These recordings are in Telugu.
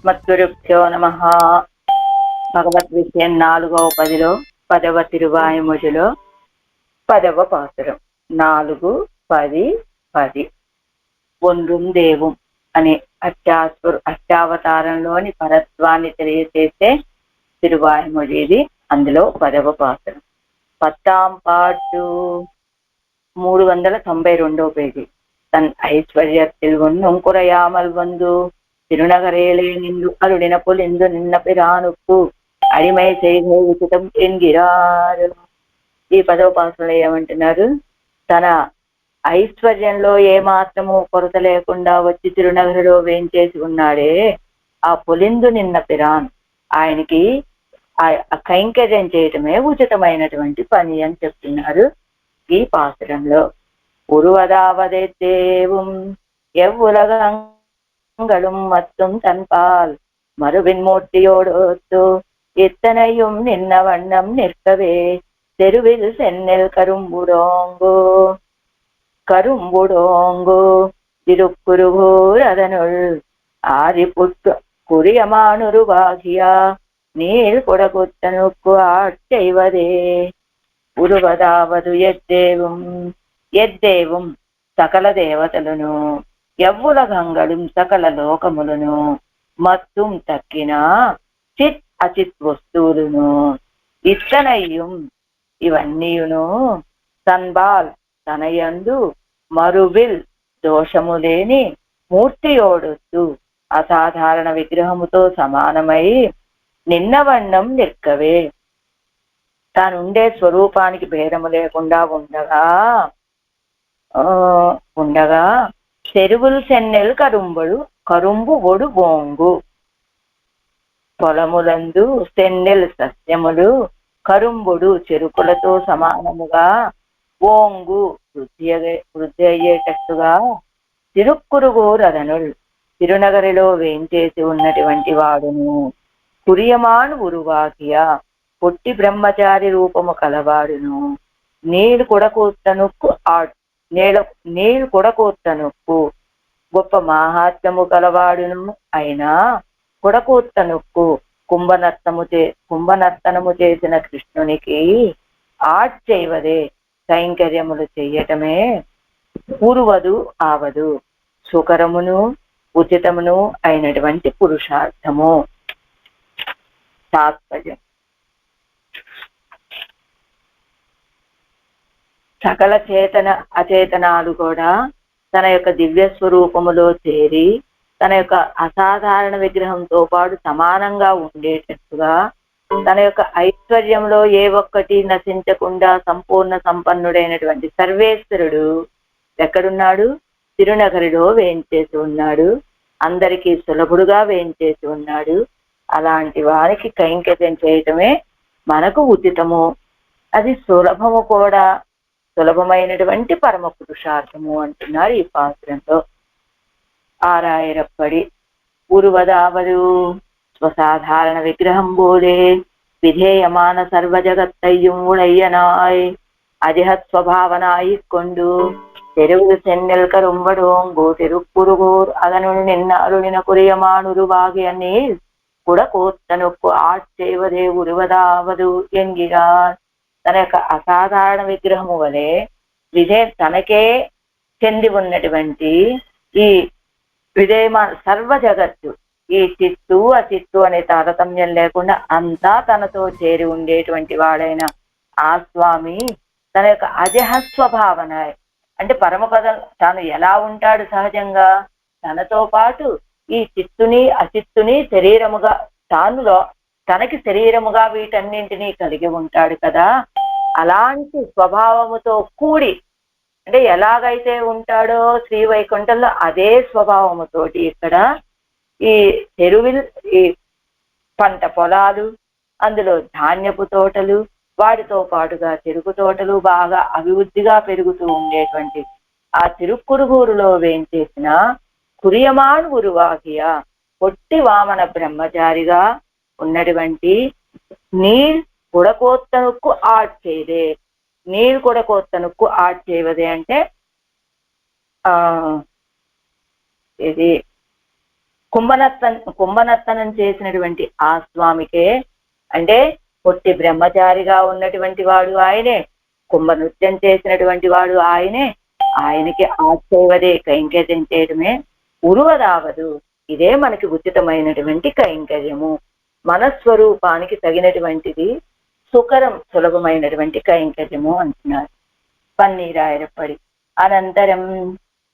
అస్మద్గురుభ్యో నమః. భగవద్ విషయం 4వ పదిలో 10వ తిరువాయుమొழிలో 10వ పాసురం 4, 10, 10. ఒండ్రుం దేవం అనే అష్టావతారంలోని పరత్వాన్ని తెలియచేసే తిరువాయుమొഴి ఇది. అందులో 10వ పాసురం. 10ஆம் பாட்டு 392వ పేజీ. தன் ஐஸ்வர்யத்தில் ஒன்றும் குறையாமல் வந்து திருநகரேலே நின்று அருளின பொலிந்து நின்ன பிரானுக்கு అడిమై చేయే ఉచితం ఎన్గిరారు. ఈ 10వ పాసులో ఏమంటున్నారు? తన ఐశ్వర్యంలో ఏమాత్రము కొరత లేకుండా వచ్చి తిరునగరిలో వేంచేసి ఉన్నాడే ఆ పొలిందు నిన్న పిరాన్, ఆయనకి ఆ కైంకర్యం చేయటమే ఉచితమైనటువంటి పని అని చెప్తున్నారు ఈ పాసురంలో. உருவதாவது தேவும் எவ்வுலகங்களும் மத்தும் தன்பால் மறுவின் மூர்த்தியோடு இத்தனையும் நின்ன வண்ணம் நிற்கவே தெருவில் சென்னல் கரும்புடோங்கு திருக்குருகூர் அதனுள் ஆதி புட்டு குறியமானுருவாகியா நீள் கொடகுத்தனுக்கு ஆட்செய்வதே. உருவதாவது ఎద్దేవం సకల దేవతలను, ఎవ్వులగంగళం సకల లోకములను, మత్తుం తక్కిన చిత్ అచిత్ వస్తువులను, ఇత్తనయ్యం ఇవన్నీయును, తన్బాల్ తనయందు, మరువిల్ దోషము లేని, మూర్తియోడొద్దు అసాధారణ విగ్రహముతో సమానమై, నిన్నవన్నం నిక్కవే తానుండే స్వరూపానికి భేదము లేకుండా ఉండగా చెరువులు సెన్నెలు కరుంబు ఒడు బోంగు, పొలములందు సెన్నెలు సస్యములు, కరుంబుడు చెరుకులతో సమానముగా, ఓంగు వృద్ధి అయ్యేటట్టుగా, తిరుక్కురుగూరదనుల్ తిరునగరిలో వేంచేసి ఉన్నటువంటి వాడును, కురియమాను ఉరువాకియా పొట్టి బ్రహ్మచారి రూపము కలవాడును, నీళ్ళు కొడకూర్తనుక్కు గొప్ప మహాత్మ్యము కలవాడును అయినా, కొడకూర్తనుక్కు కుంభనర్తనము చేసిన కృష్ణునికి ఆడ్చైవదే కైంకర్యములు చెయ్యటమే పూర్వదు ఆవదు సుకరమును ఉచితమును అయినటువంటి పురుషార్థము. తాత్పర్యం: సకల చేతన అచేతనాలు కూడా తన యొక్క దివ్య స్వరూపములో చేరి తన యొక్క అసాధారణ విగ్రహంతో పాటు సమానంగా ఉండేటట్టుగా, తన యొక్క ఐశ్వర్యంలో ఏ ఒక్కటి నశించకుండా సంపూర్ణ సంపన్నుడైనటువంటి సర్వేశ్వరుడు ఎక్కడున్నాడు? తిరునగరిలో వేంచేసి ఉన్నాడు. అందరికీ సులభుడుగా వేంచేసి ఉన్నాడు. అలాంటి వారికి కైంకర్యం చేయటమే మనకు ఉచితము. అది సులభము కూడా, సులభమైనటువంటి పరమ పురుషార్థము అంటున్నారు ఈ పాత్రంలో. ఆరాయిరప్పడి ఉరువదావదు స్వసాధారణ విగ్రహం పోలే విధేయమాన సర్వ జగత్తయ్యం ఉడయ్యనాయ్ అజిహత్ స్వభావనాయి కొండు తెరువు సెన్నెల్ కరుంబడోంగు తిరుక్కురుగూర్ అదను నిన్న అరుణిన కురియమానురువాగి అని కూడా కోత్తనొక్కు ఆడ్చేవదే ఉరువదావదు ఎంగిరా. తన యొక్క అసాధారణ విగ్రహము వలె తనకే చెంది ఉన్నటువంటి ఈ విధేయమాన సర్వ జగత్తు, ఈ చిత్తు అచిత్తు అనే తారతమ్యం లేకుండా అంతా తనతో చేరి ఉండేటువంటి వాడైన ఆ స్వామి తన యొక్క అజహస్వభావన అంటే పరమపదం తాను ఎలా ఉంటాడు సహజంగా, తనతో పాటు ఈ చిత్తుని అచిత్తుని శరీరముగా తనకి శరీరముగా వీటన్నింటినీ కలిగి ఉంటాడు కదా. అలాంటి స్వభావముతో కూడి, అంటే ఎలాగైతే ఉంటాడో శ్రీవైకుంఠంలో అదే స్వభావముతోటి ఇక్కడ ఈ ఈ పంట పొలాలు, అందులో ధాన్యపు తోటలు, వాటితో పాటుగా చెరుకు తోటలు బాగా అభివృద్ధిగా పెరుగుతూ ఉండేటువంటి ఆ తిరుక్కురుగూరులో వేంచేసిన కురియమాన్ ఉరువాకియా పొట్టి వామన బ్రహ్మచారిగా ఉన్నటువంటి నీల్ కొడకోత్తనుక్కు ఆడ్చేదే. నీల్ కొడకోత్తనుక్కు ఆడ్చేవదే అంటే ఇది కుంభనర్తనం చేసినటువంటి ఆ స్వామికే, అంటే పొట్టి బ్రహ్మచారిగా ఉన్నటువంటి వాడు ఆయనే, కుంభ నృత్యం చేసినటువంటి వాడు ఆయనే, ఆయనకి ఆశ్చర్యవదే కైంకర్యం చేయడమే ఉరువదావదు. ఇదే మనకి ఉచితమైనటువంటి కైంకర్యము, మన స్వరూపానికి తగినటువంటిది, సులభమైనటువంటి కైంకర్యము అంటున్నారు పన్నీరాయరప్పడి. అనంతరం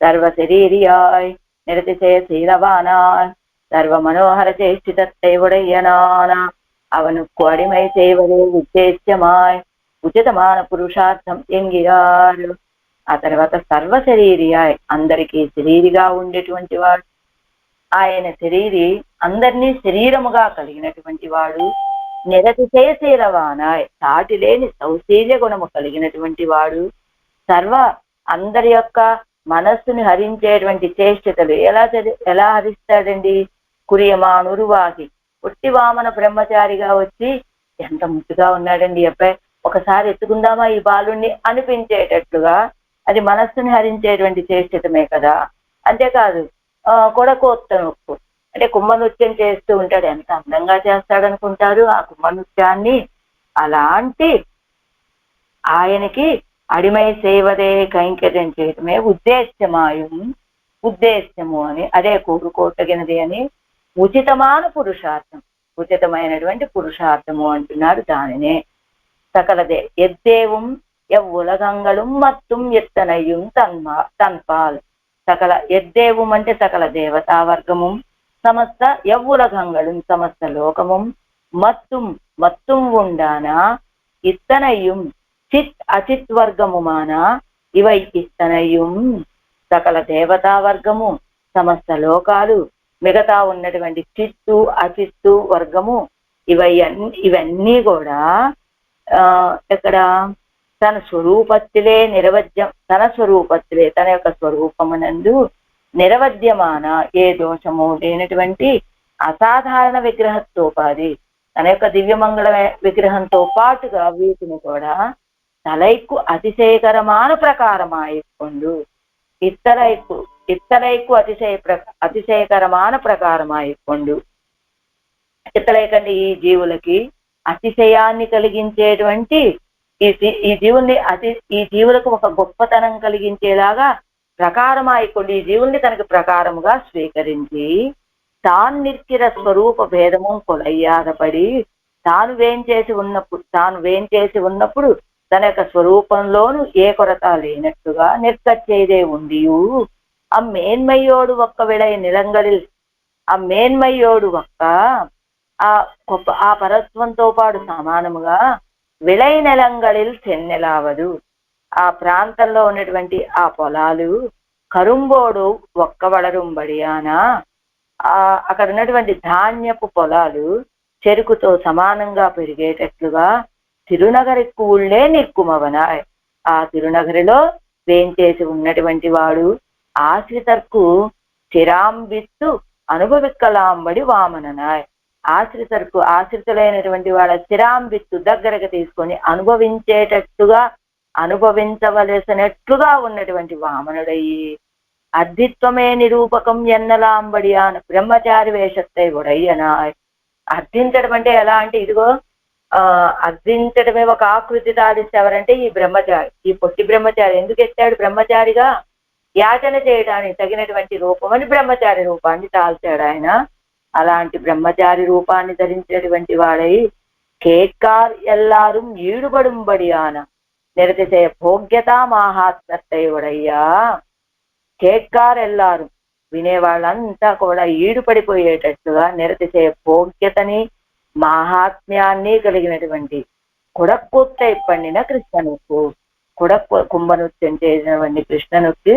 సర్వశరీరియాయ్ నిరతిశయ శీలవానాయ్ சர்வ மனோகர சேஷ்டிதத்தை உடையனான அவனுக்கு அடிமை செய்வதே உத்தேசியமாய் ఉచితమాన పురుషార్థం ఎంగిరారు. ఆ తర్వాత సర్వశరీరియాయ్ అందరికీ శరీరిగా ఉండేటువంటి వాడు, ఆయన శరీరి అందరినీ శరీరముగా కలిగినటువంటి వాడు, నిరతిశయశీలవానాయ్ సాటి లేని సౌశీల్య గుణము కలిగినటువంటి వాడు, అందరి యొక్క మనస్సుని హరించేటువంటి చేష్టతలు ఎలా హరిస్తాడండి? కురియమానురువాకి పుట్టి వామన బ్రహ్మచారిగా వచ్చి ఎంత ముద్దుగా ఉన్నాడండి అబ్బాయి, ఒకసారి ఎత్తుకుందామా ఈ బాలుణ్ణి అనిపించేటట్లుగా అది మనస్సుని హరించేటువంటి చేష్టతమే కదా. అంతేకాదు కొడకోత్త నొక్కు అంటే కుంభనృత్యం చేస్తూ ఉంటాడు, ఎంత అందంగా చేస్తాడనుకుంటారు ఆ కుంభనృత్యాన్ని. అలాంటి ఆయనకి అడిమై సేవదే కైంకర్యం చేయటమే ఉద్దేశ్యము అని, అదే కోరుకోటగినది అని ఉచితమాన పురుషార్థం, ఉచితమైనటువంటి పురుషార్థము అంటున్నారు దానినే. సకలదే ఎద్దేవం ఎవ్వులగంగళం మత్తుం ఎత్తనయ్యం తన్పాల్. సకల ఎద్దేవం అంటే సకల దేవతా వర్గము, సమస్త ఎవ్వులగంగళం సమస్త లోకము, మత్తుం ఉండానా ఇత్తనయ్యం చిత్ అచిత్ వర్గముమాన ఇవై ఇస్తనయ్యం. సకల దేవతా వర్గము, సమస్త లోకాలు, మిగతా ఉన్నటువంటి చిత్తు అచిత్తు వర్గము, ఇవన్నీ కూడా ఇక్కడ తన స్వరూపత్తిలే నిరవధ్యం, తన యొక్క స్వరూపమునందు నిరవధ్యమాన ఏ దోషము లేనటువంటి అసాధారణ విగ్రహతోపాది, తన యొక్క దివ్యమంగళ విగ్రహంతో పాటుగా వీటిని కూడా తలైకు అతిశయకరమాన ప్రకారమాయికొండు. ఇత్తలైకు అతిశయకరమాన ప్రకారమాయికొండు. ఇత్తలైకండి ఈ జీవులకి అతిశయాన్ని కలిగించేటువంటి ఈ జీవులకు ఒక గొప్పతనం కలిగించేలాగా ప్రకారమాయికొండు, ఈ జీవుల్ని తనకి ప్రకారముగా స్వీకరించి తాను నిర్కిర స్వరూప భేదము కొలయ్యాదపడి తాను వేంచేసి ఉన్నప్పుడు తన యొక్క స్వరూపంలోను ఏ కొరత లేనట్టుగా నిర్కచ్చేదే ఉండియు అమ్మేన్మయ్యోడు ఒక్క విళయ నిలంగళిల్, అమ్మేన్మయ్యోడు ఒక్క ఆ పరత్వంతో పాటు సమానముగా విళయ నిలంగళిల్ చెన్నెలావదు. ఆ ప్రాంతంలో ఉన్నటువంటి ఆ పొలాలు కరుంబోడు ఒక్క వడరుంబడియానా, అక్కడ ఉన్నటువంటి ధాన్యపు పొలాలు చెరుకుతో సమానంగా పెరిగేటట్లుగా తిరునగరికి ఊళ్ళే నిర్కుమవనాయ్. ఆ తిరునగరిలో వేంచేసి ఉన్నటువంటి వాడు ఆశ్రితర్కు చిరాంబిత్తు అనుభవిక్కలాంబడి వామననాయ్. ఆశ్రితులైనటువంటి వాళ్ళ చిరాంబిత్తు దగ్గరకు తీసుకొని అనుభవించవలసినట్లుగా ఉన్నటువంటి వామనుడయ్యి అర్థిత్వమే నిరూపకం ఎన్నలాంబడి అని బ్రహ్మచారి వేషత్తై ఉడయ్యనాయ్. అర్థించడం అంటే ఎలా అంటే, ఇదిగో అర్థించడమే ఒక ఆకృతి తాడిస్తే ఎవరంటే ఈ బ్రహ్మచారి, ఈ పొట్టి బ్రహ్మచారి. ఎందుకు ఎత్తాడు బ్రహ్మచారిగా? యాచన చేయడానికి తగినటువంటి రూపం అని బ్రహ్మచారి రూపాన్ని తాల్చాడు ఆయన. అలాంటి బ్రహ్మచారి రూపాన్ని ధరించినటువంటి వాడై కేట్కార్ ఎల్లాரும் ఈడుబడుంబడియాన నిరతిశయ భోగ్యతా మాహాత్మ్యత్తై ఉడయ్యా. కేట్కార్ ఎల్లారు వినేవాళ్ళంతా కూడా ఈడుపడిపోయేటట్టుగా నిరతిశయ భోగ్యతని మాహాత్మ్యాన్ని కలిగినటువంటి కుడక్కుత్తై పండిన కృష్ణనుకు, కుంభనృత్యం చేసినటువంటి కృష్ణనుకి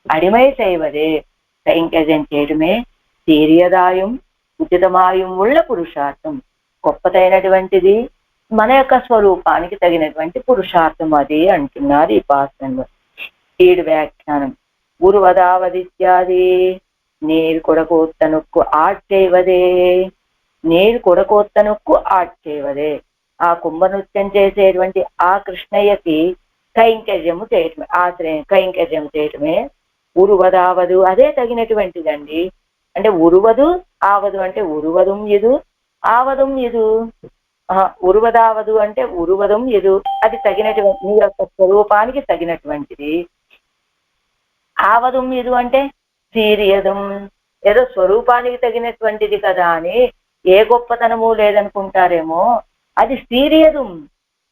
అడిమై చేయవదే కైంకర్యం చేయడమే తీర్యదాయం ఉచితమాయం ఉళ్ళ పురుషార్థం, గొప్పదైనటువంటిది, మన యొక్క స్వరూపానికి తగినటువంటి పురుషార్థం అది అంటున్నారు ఈ పాత్రంలో. 7 వ్యాఖ్యానం. ఉరువదావదిత్యాది నీరు కొడకోత్తనుక్కు ఆడ్చేవదే, నీరు కొడకోత్తనుక్కు ఆడ్చేవదే. ఆ కుంభనృత్యం చేసేటువంటి ఆ కృష్ణయ్యకి కైంకర్యము చేయటమే, కైంకర్యం చేయటమే ఉరువదావదు, అదే తగినటువంటిదండి. అంటే ఉరువదు ఆవదు అంటే ఉరువదుం ఇది ఆవదుం ఇది ఉరువదావదు అంటే ఉరువదం ఎదు, అది తగినటువంటి నీ యొక్క స్వరూపానికి తగినటువంటిది. ఆవదం ఎదు అంటే సీరియదం, ఏదో స్వరూపానికి తగినటువంటిది కదా అని ఏ గొప్పతనము లేదనుకుంటారేమో, అది సీరియదు,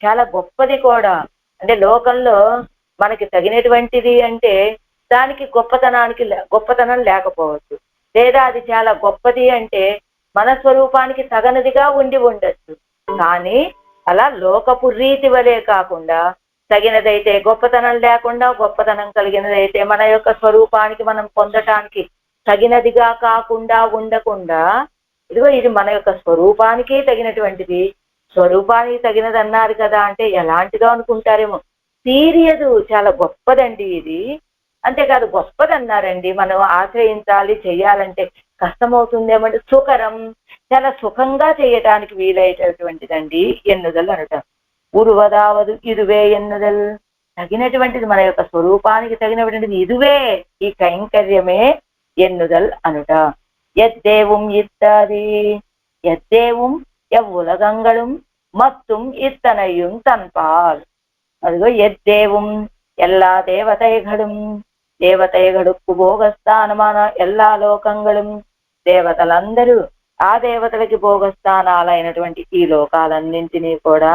చాలా గొప్పది కూడా. అంటే లోకంలో మనకి తగినటువంటిది అంటే దానికి గొప్పతనం లేకపోవచ్చు, లేదా అది చాలా గొప్పది అంటే మన స్వరూపానికి తగనదిగా ఉండి ఉండొచ్చు. కానీ అలా లోకపు రీతి వలే కాకుండా తగినదైతే గొప్పతనం లేకుండా, గొప్పతనం కలిగినదైతే మన యొక్క స్వరూపానికి మనం పొందటానికి తగినదిగా కాకుండా ఉండకుండా, ఇదిగో ఇది మన యొక్క స్వరూపానికి తగినటువంటిది, స్వరూపానికి తగినది అన్నారు కదా అంటే ఎలాంటిదో అనుకుంటారేమో. తీరియదు, చాలా గొప్పదండి ఇది. అంతేకాదు గొప్పది అన్నారండి, మనం ఆశ్రయించాలి చెయ్యాలంటే కష్టమవుతుందేమంటే సుకరం, చాలా సుఖంగా చేయటానికి వీలైనటువంటిదండి ఎన్నుదల్ అనట. ఉరువదావదు ఇదువే ఎన్నుదల్, తగినటువంటిది మన యొక్క స్వరూపానికి తగినటువంటిది ఇదువే, ఈ కైంకర్యమే ఎన్నుదల్ అనుట. ఎద్దేవం ఇత్తాది, ఎద్దేవం ఎవ్వులగంగళం మత్తుం ఇత్తనయ్యం తన్పాల్. అదిగో ఎద్దేవం எல்லா தேவதைகளும், దేవతైగడుక్కు భోగస్థానమాన ఎల్లా లోకంగళం, దేవతలందరూ ఆ దేవతలకి భోగస్థానాలైనటువంటి ఈ లోకాలన్నింటినీ కూడా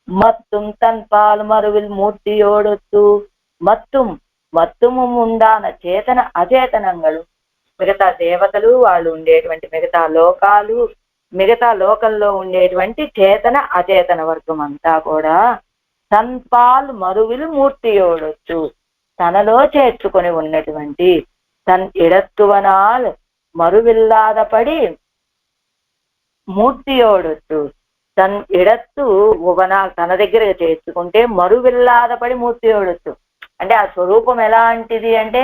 మత్తుం తన్పాల్ మరువిల్ మూర్తియోడొత్తు, మత్తుము ఉండాన చేతన అచేతనంగళు, మిగతా దేవతలు వాళ్ళు ఉండేటువంటి మిగతా లోకంలో ఉండేటువంటి చేతన అచేతన వర్గం అంతా కూడా తన్పాల్ మరువిలు మూర్తియోడొచ్చు, తనలో చేర్చుకొని ఉన్నటువంటి తన్ ఇడత్తువనాల్ మరువిల్లాదపడి మూర్తియోడొచ్చు, తన్ ఇడత్తు ఉపనాల్ తన దగ్గర చేర్చుకుంటే మరువిల్లాదపడి మూర్తియోడొచ్చు. అంటే ఆ స్వరూపం ఎలాంటిది అంటే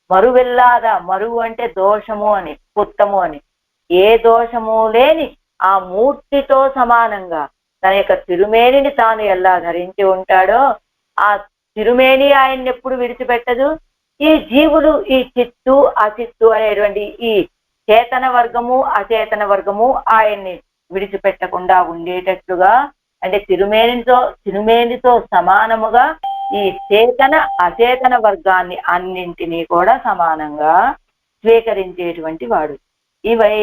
మరువిల్లాద, మరువు అంటే దోషము అని, పుత్తము అని, ఏ దోషము లేని ఆ మూర్తితో సమానంగా తన యొక్క తిరుమేనిని తాను ఎలా ధరించి ఉంటాడో ఆ తిరుమేని ఆయన్ని ఎప్పుడు విడిచిపెట్టదు. ఈ జీవులు ఈ చిత్తు అచిత్తు అనేటువంటి ఈ చేతన వర్గము అచేతన వర్గము ఆయన్ని విడిచిపెట్టకుండా ఉండేటట్లుగా, అంటే తిరుమేనితో సమానముగా ఈ చేతన అచేతన వర్గాన్ని అన్నింటినీ కూడా సమానంగా స్వీకరించేటువంటి వాడు. ఇవై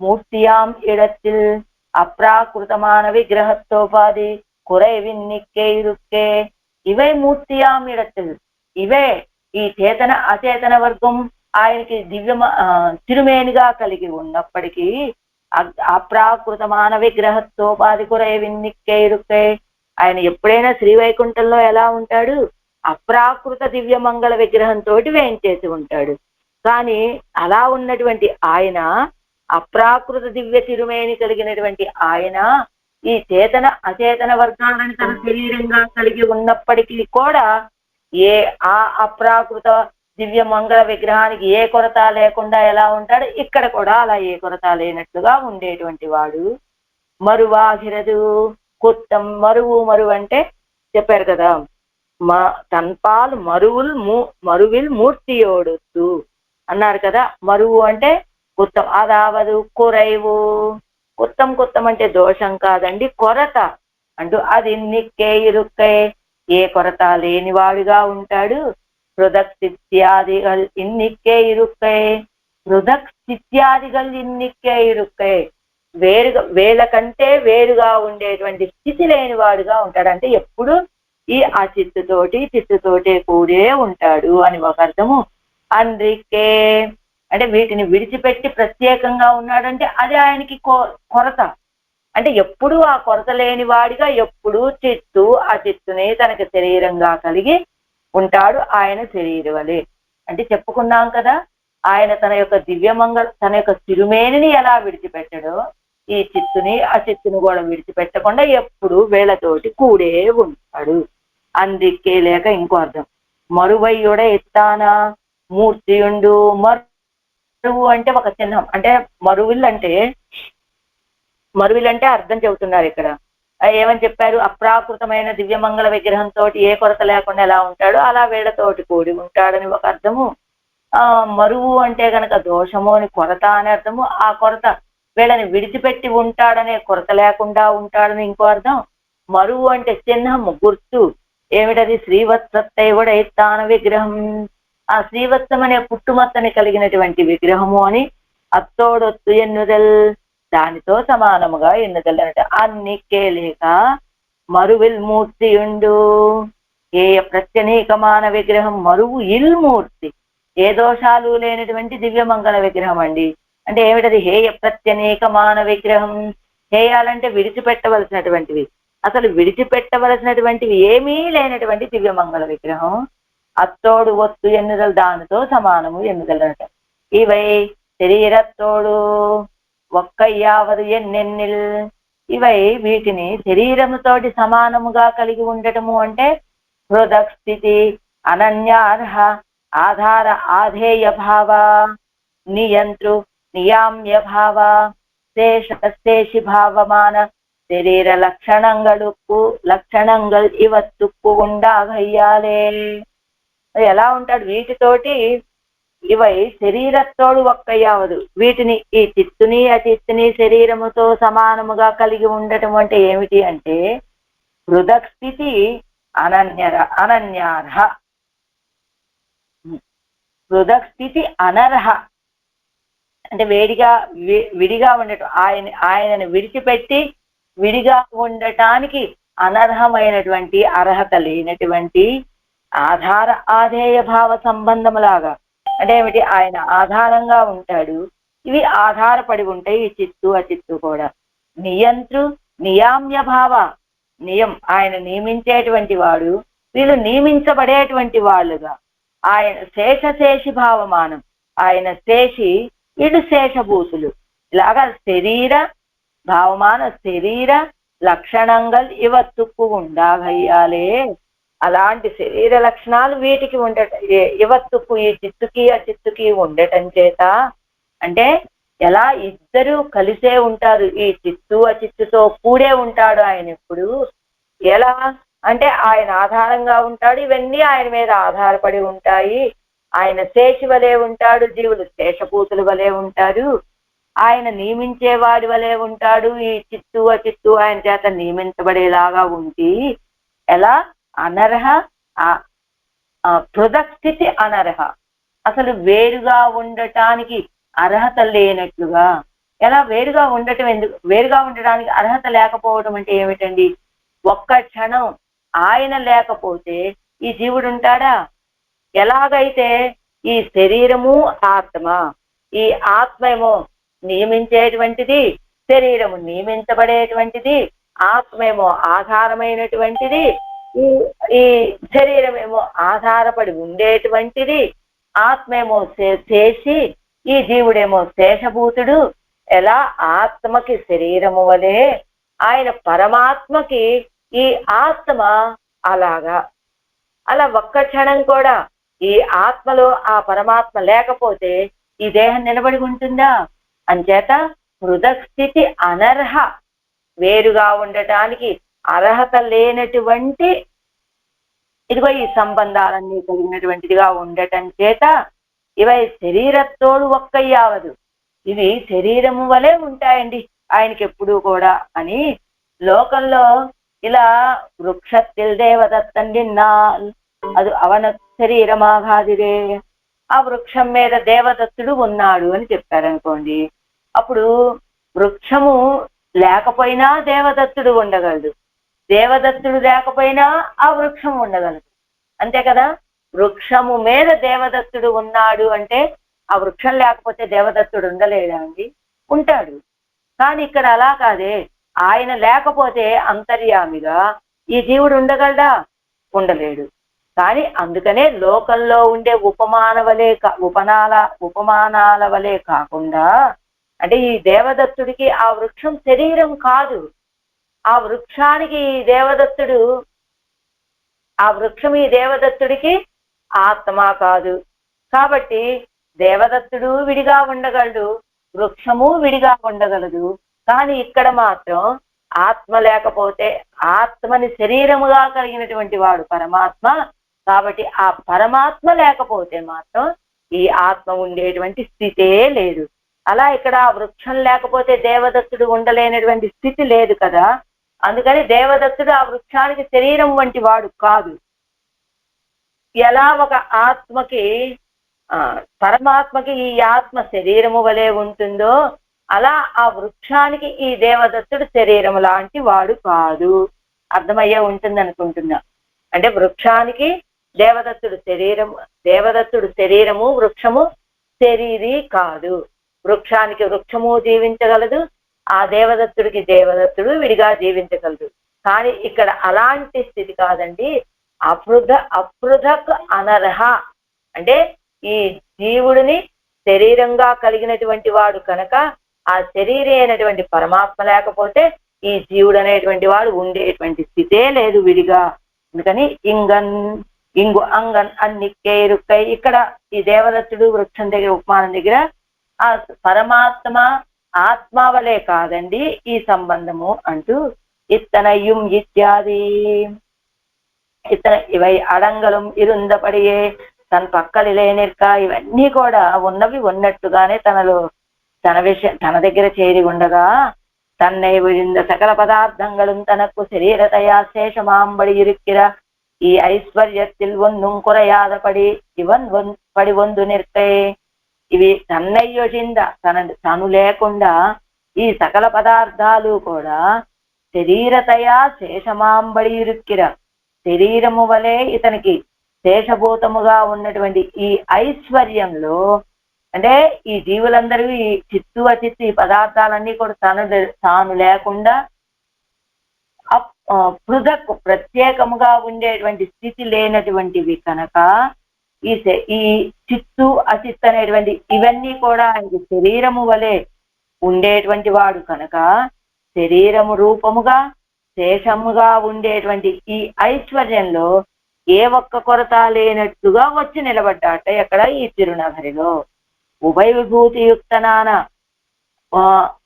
మూర్తియాం ఇడத்தில் అప్రాకృతమాన విగ్రహత్తోపాధి కురైవిన్నిక్కే ఇరుక్కే, ఇవై మూర్తియాం ఇడத்தில், ఇవే ఈ చేతన అచేతన వర్గం ఆయనకి తిరుమేనిగా కలిగి ఉన్నప్పటికీ అప్రాకృతమాన విగ్రహత్తోపాధి కురైవిన్నిక్కే ఇరుక్కే, ఆయన ఎప్పుడైనా శ్రీవైకుంఠంలో ఎలా ఉంటాడు, అప్రాకృత దివ్యమంగళ విగ్రహంతో వేయించేసి ఉంటాడు. కానీ అలా ఉన్నటువంటి ఆయన, అప్రాకృత దివ్య తిరుమేని కలిగినటువంటి ఆయన ఈ చేతన అచేతన వర్గాలను తన శరీరంగా కలిగి ఉన్నప్పటికీ కూడా ఆ అప్రాకృత దివ్య మంగళ విగ్రహానికి ఏ కొరత లేకుండా ఎలా ఉంటాడు, ఇక్కడ కూడా అలా ఏ కొరత లేనట్లుగా ఉండేటువంటి వాడు. మరువాహిరదు కొత్తం, మరువు అంటే చెప్పారు కదా, తన్పాల్ మరువిల్ మూర్తియోడొత్తు అన్నారు కదా. మరువు అంటే కుత్తం, అదావదు కురైవు, కుత్తం అంటే దోషం కాదండి, కొరత అంటూ అది నిక్కే ఇరుక్కే, ఏ కొరత లేనివాడుగా ఉంటాడు. హృదక్సిత్యాదిగల్ ఇన్నిక్కే ఇరుక్కే, హృదక్సిత్యాదిగల్ ఇన్నిక్కే ఇరుక్కే, వేల కంటే వేరుగా ఉండేటువంటి స్థితి లేనివాడుగా ఉంటాడు. అంటే ఎప్పుడు ఈ ఆ చిత్తుతోటే కూడే ఉంటాడు అని ఒక అర్థము. అందుకే అంటే వీటిని విడిచిపెట్టి ప్రత్యేకంగా ఉన్నాడంటే అది ఆయనకి కొరత. అంటే ఎప్పుడు ఆ కొరత లేని వాడిగా ఎప్పుడు ఆ చిత్తుని తనకి శరీరంగా కలిగి ఉంటాడు ఆయన శరీరం వలె. అంటే చెప్పుకున్నాం కదా, ఆయన తన యొక్క తిరుమేనిని ఎలా విడిచిపెట్టడో ఈ చిత్తుని కూడా విడిచిపెట్టకుండా ఎప్పుడు వీళ్ళతోటి కూడే ఉంటాడు. అందుకే లేక ఇంకో అర్థం మరువయ్యుడ ఎత్తానా మూర్తియుండు. మరువు అంటే ఒక చిహ్నం, అంటే మరువిల్ అంటే అర్థం చెబుతున్నారు ఇక్కడ. ఏమని చెప్పారు, అప్రాకృతమైన దివ్యమంగళ విగ్రహంతో ఏ కొరత లేకుండా ఎలా ఉంటాడో అలా వీళ్ళతోటి కూడి ఉంటాడని ఒక అర్థము. మరువు అంటే గనక దోషము అని కొరత అని అర్థము. ఆ కొరత వీళ్ళని విడిచిపెట్టి ఉంటాడనే కొరత లేకుండా ఉంటాడని ఇంకో అర్థం. మరువు అంటే చిహ్నము, గుర్తు. ఏమిటది? శ్రీవత్సత్తై కూడా ఎత్తాన విగ్రహం. ఆ శ్రీవత్సం అనే పుట్టుమత్తని కలిగినటువంటి విగ్రహము అని. అత్తోడొత్తు ఎన్నుదల్, దానితో సమానముగా ఎన్నుదల్ అంటే అన్ని కేలేక మరువిల్ మూర్తియుండు. ఏ ప్రత్యనీకమాన విగ్రహం మరువు ఇల్మూర్తి, ఏ దోషాలు లేనటువంటి దివ్యమంగళ విగ్రహం అండి. అంటే ఏమిటది? హేయ ప్రత్యనీకమాన విగ్రహం. హేయాలంటే విడిచిపెట్టవలసినటువంటివి, అసలు విడిచిపెట్టవలసినటువంటివి ఏమీ లేనటువంటి దివ్యమంగళ విగ్రహం. అత్తోడు ఒత్తు ఎన్నుదలు, దానితో సమానము ఎన్నుదలట. ఇవై శరీరత్తోడు ఒక్కయ్యావదు ఎన్నెన్నిల్. ఇవై వీటిని శరీరముతోటి సమానముగా కలిగి ఉండటము అంటే హృదక్ స్థితి, అనన్యార్హ, ఆధార ఆధేయ భావ, నియంతృ నియామ్య భావ, శేషి భావమాన శరీర లక్షణంగల్ ఇవత్తుక్కు ఉండాగయ్యాలే. ఎలా ఉంటాడు వీటితోటి? ఇవై శరీరత్తోడు ఒక్కయ్యావదు. వీటిని, ఈ చిత్తుని అచిత్తుని శరీరముతో సమానముగా కలిగి ఉండటం అంటే ఏమిటి అంటే హృదక్ స్థితి, అనన్యార్హ. హృదక్ స్థితి అనర్హ అంటే విడిగా ఉండటం. ఆయనను విడిచిపెట్టి విడిగా ఉండటానికి అనర్హమైనటువంటి, అర్హత లేనటువంటి, ఆధార ఆధేయ భావ సంబంధములాగా. అంటే ఏమిటి? ఆయన ఆధారంగా ఉంటాడు, ఇవి ఆధారపడి ఉంటాయి, ఈ చిత్తు అచిత్తు కూడా. నియంతృ నియామ్య భావ, ఆయన నియమించేటువంటి వాడు, వీళ్ళు నియమించబడేటువంటి వాళ్ళుగా. ఆయన శేషి భావమానం, ఆయన శేషి, వీళ్ళు శేషభూతులు. ఇలాగా శరీర భావమాన శరీర లక్షణంగల్ ఇవత్తుక్కు ఉండాగయ్యాలే. అలాంటి శరీర లక్షణాలు వీటికి ఉండటం, ఇవత్తుక్కు ఈ చిత్తుకి అచిత్తుకి ఉండటం చేత, అంటే ఎలా ఇద్దరు కలిసే ఉంటారు, ఈ చిత్తు అచిత్తుతో కూడే ఉంటాడు ఆయన ఎప్పుడు. ఎలా అంటే ఆయన ఆధారంగా ఉంటాడు, ఇవన్నీ ఆయన మీద ఆధారపడి ఉంటాయి. ఆయన శేషి వలె ఉంటాడు, జీవులు శేషభూతుల వలె ఉంటారు. ఆయన నియమించేవాడి వలె ఉంటాడు, ఈ చిత్తు అచిత్తు ఆయన చేత నియమించబడేలాగా ఉండి. ఎలా? అనర్హ, పృథక్ స్థితి అనర్హ, అసలు వేరుగా ఉండటానికి అర్హత లేనట్లుగా. ఎలా వేరుగా ఉండటం? ఎందుకు వేరుగా ఉండడానికి అర్హత లేకపోవడం అంటే ఏమిటండి? ఒక్క క్షణం ఆయన లేకపోతే ఈ జీవుడు ఉంటాడా? ఎలాగైతే ఈ శరీరము ఆత్మ, ఈ ఆత్మేమో నియమించేటువంటిది, శరీరము నియమించబడేటువంటిది, ఆత్మేమో ఆధారమైనటువంటిది, ఈ శరీరమేమో ఆధారపడి ఉండేటువంటిది, ఆత్మేమో శేషి, ఈ జీవుడేమో శేషభూతుడు. ఎలా ఆత్మకి శరీరము వలె ఆయన పరమాత్మకి ఈ ఆత్మ అలాగా. అలా ఒక్క క్షణం కూడా ఈ ఆత్మలో ఆ పరమాత్మ లేకపోతే ఈ దేహం నిలబడి ఉంటుందా? అంచేత హృదక్ స్థితి అనర్హ, వేరుగా ఉండటానికి అర్హత లేనటువంటి, ఇదిగో ఈ సంబంధాలన్నీ కలిగినటువంటిదిగా ఉండటం చేత ఇవై శరీరత్తోడు ఒక్కయ్యావదు, ఇవి శరీరము వలె ఉంటాయండి ఆయనకి ఎప్పుడూ కూడా అని. లోకంలో ఇలా వృక్షత్తిల్ దేవదత్తండిన్నాల్, అది అవన శరీరమాఘాదిరే, ఆ వృక్షం మీద దేవదత్తుడు ఉన్నాడు అని చెప్పారనుకోండి. అప్పుడు వృక్షము లేకపోయినా దేవదత్తుడు ఉండగలడు, దేవదత్తుడు లేకపోయినా ఆ వృక్షం ఉండగలదు. అంతే కదా? వృక్షము మీద దేవదత్తుడు ఉన్నాడు అంటే ఆ వృక్షం లేకపోతే దేవదత్తుడు ఉండలేడా అండి? ఉంటాడు. కానీ ఇక్కడ అలా కాదే, ఆయన లేకపోతే అంతర్యామిగా ఈ జీవుడు ఉండగలడా? ఉండలేడు. కానీ అందుకనే లోకంలో ఉండే ఉపమానాల వలె కాకుండా, అంటే ఈ దేవదత్తుడికి ఆ వృక్షం శరీరం కాదు, ఆ వృక్షానికి దేవదత్తుడు, ఆ వృక్షం ఈ దేవదత్తుడికి ఆత్మ కాదు. కాబట్టి దేవదత్తుడు విడిగా ఉండగలడు, వృక్షము విడిగా ఉండగలదు. కానీ ఇక్కడ మాత్రం ఆత్మ లేకపోతే, ఆత్మని శరీరముగా కలిగినటువంటి వాడు పరమాత్మ. కాబట్టి ఆ పరమాత్మ లేకపోతే మాత్రం ఈ ఆత్మ ఉండేటువంటి స్థితే లేదు. అలా ఇక్కడ వృక్షం లేకపోతే దేవదత్తుడు ఉండలేనటువంటి స్థితి లేదు కదా. అందుకని దేవదత్తుడు ఆ వృక్షానికి శరీరం వంటి వాడు కాదు. ఎలా ఒక ఆత్మకి పరమాత్మకి ఈ ఆత్మ శరీరము వలె ఉంటుందో అలా ఆ వృక్షానికి ఈ దేవదత్తుడు శరీరము లాంటి వాడు కాదు. అర్థమయ్యే ఉంటుంది అనుకుంటున్నా. అంటే వృక్షానికి దేవదత్తుడు శరీరము, వృక్షము శరీరీ కాదు. వృక్షానికి వృక్షము జీవించగలదు, ఆ దేవదత్తుడికి దేవదత్తుడు విడిగా జీవించగలదు. కానీ ఇక్కడ అలాంటి స్థితి కాదండి. అపృథక్ అనర్హ అంటే ఈ జీవుడిని శరీరంగా కలిగినటువంటి వాడు కనుక ఆ శరీరం అయినటువంటి పరమాత్మ లేకపోతే ఈ జీవుడు అనేటువంటి వాడు ఉండేటువంటి స్థితే లేదు విడిగా. అందుకని ఇంగు అంగన్ అన్నిక్కే ఇరుక్కై. ఇక్కడ ఈ దేవదత్తుడు వృక్షం దగ్గర ఉపమానం దగ్గర ఆ పరమాత్మ ఆత్మ వలే కాదండి ఈ సంబంధము అంటూ ఇత్తనయ్యం ఇత్యాది ఇవై అడంగలం ఇరుందపడియే తన పక్కలిలే నిற்க ఇవన్నీ కూడా ఉన్నవి ఉన్నట్టుగానే తన దగ్గర చేరి ఉండగా తన్నే విழுந்த సకల పదార్థங்களும் తనకు శరీరతయా శేషమాంబడి ఇరుక్కిర ఈ ఐశ్వర్యத்தில் ஒன்றும் குறையாதபடி இவன் పడి వందు నిற்கை. ఇవి తన్నయ్యొషింద తను లేకుండా ఈ సకల పదార్థాలు కూడా శరీరతయా శేషమాంబడి ఇరుక్కిర శరీరము వలె ఇతనికి శేషభూతముగా ఉన్నటువంటి ఈ ఐశ్వర్యంలో అంటే ఈ జీవులందరూ ఈ చిత్తు అచిత్తు ఈ పదార్థాలన్నీ కూడా తాను లేకుండా పృథక్ ప్రత్యేకముగా ఉండేటువంటి స్థితి లేనటువంటివి కనుక ఈ చిత్తు అచిత్తు అనేటువంటి ఇవన్నీ కూడా ఆయనకి శరీరము వలె ఉండేటువంటి వాడు కనుక శరీరము రూపముగా శేషముగా ఉండేటువంటి ఈ ఐశ్వర్యంలో ఏ ఒక్క కొరత లేనట్టుగా వచ్చి నిలబడ్డాట ఎక్కడ ఈ తిరునగరిలో. ఉభయ విభూతి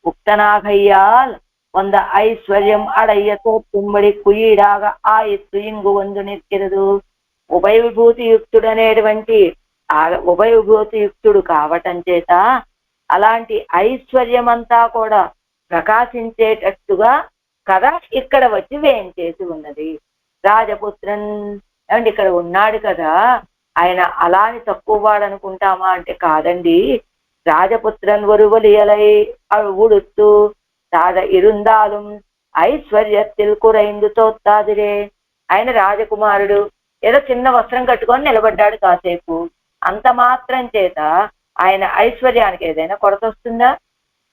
ఉక్తనాగయ్యాల్ వంద ఐశ్వర్యం అడయ్యతో తుమ్మడి కుయిడాగా ఆ ఎత్తు ఇంగు వందు నిற்கிறது. ఉభయ విభూతి యుక్తుడనేటువంటి ఉభయ విభూతి యుక్తుడు కావటం చేత అలాంటి ఐశ్వర్యం అంతా కూడా ప్రకాశించేటట్టుగా కదా ఇక్కడ వచ్చి వేయించేసి ఉన్నది. రాజపుత్రన్ ఏమంటే ఇక్కడ ఉన్నాడు కదా ఆయన అలాని తక్కువ వాడు అనుకుంటామా అంటే కాదండి. రాజపుత్రన్ ఒరువలియలై ఉడుతూ రాజ ఇరుందాలు ఐశ్వర్యத்தில் కురైందు తోత్తాదిరే. ఆయన రాజకుమారుడు ఏదో చిన్న వస్త్రం కట్టుకొని నిలబడ్డాడు కాసేపు, అంత మాత్రం చేత ఆయన ఐశ్వర్యానికి ఏదైనా కొరత వస్తుందా?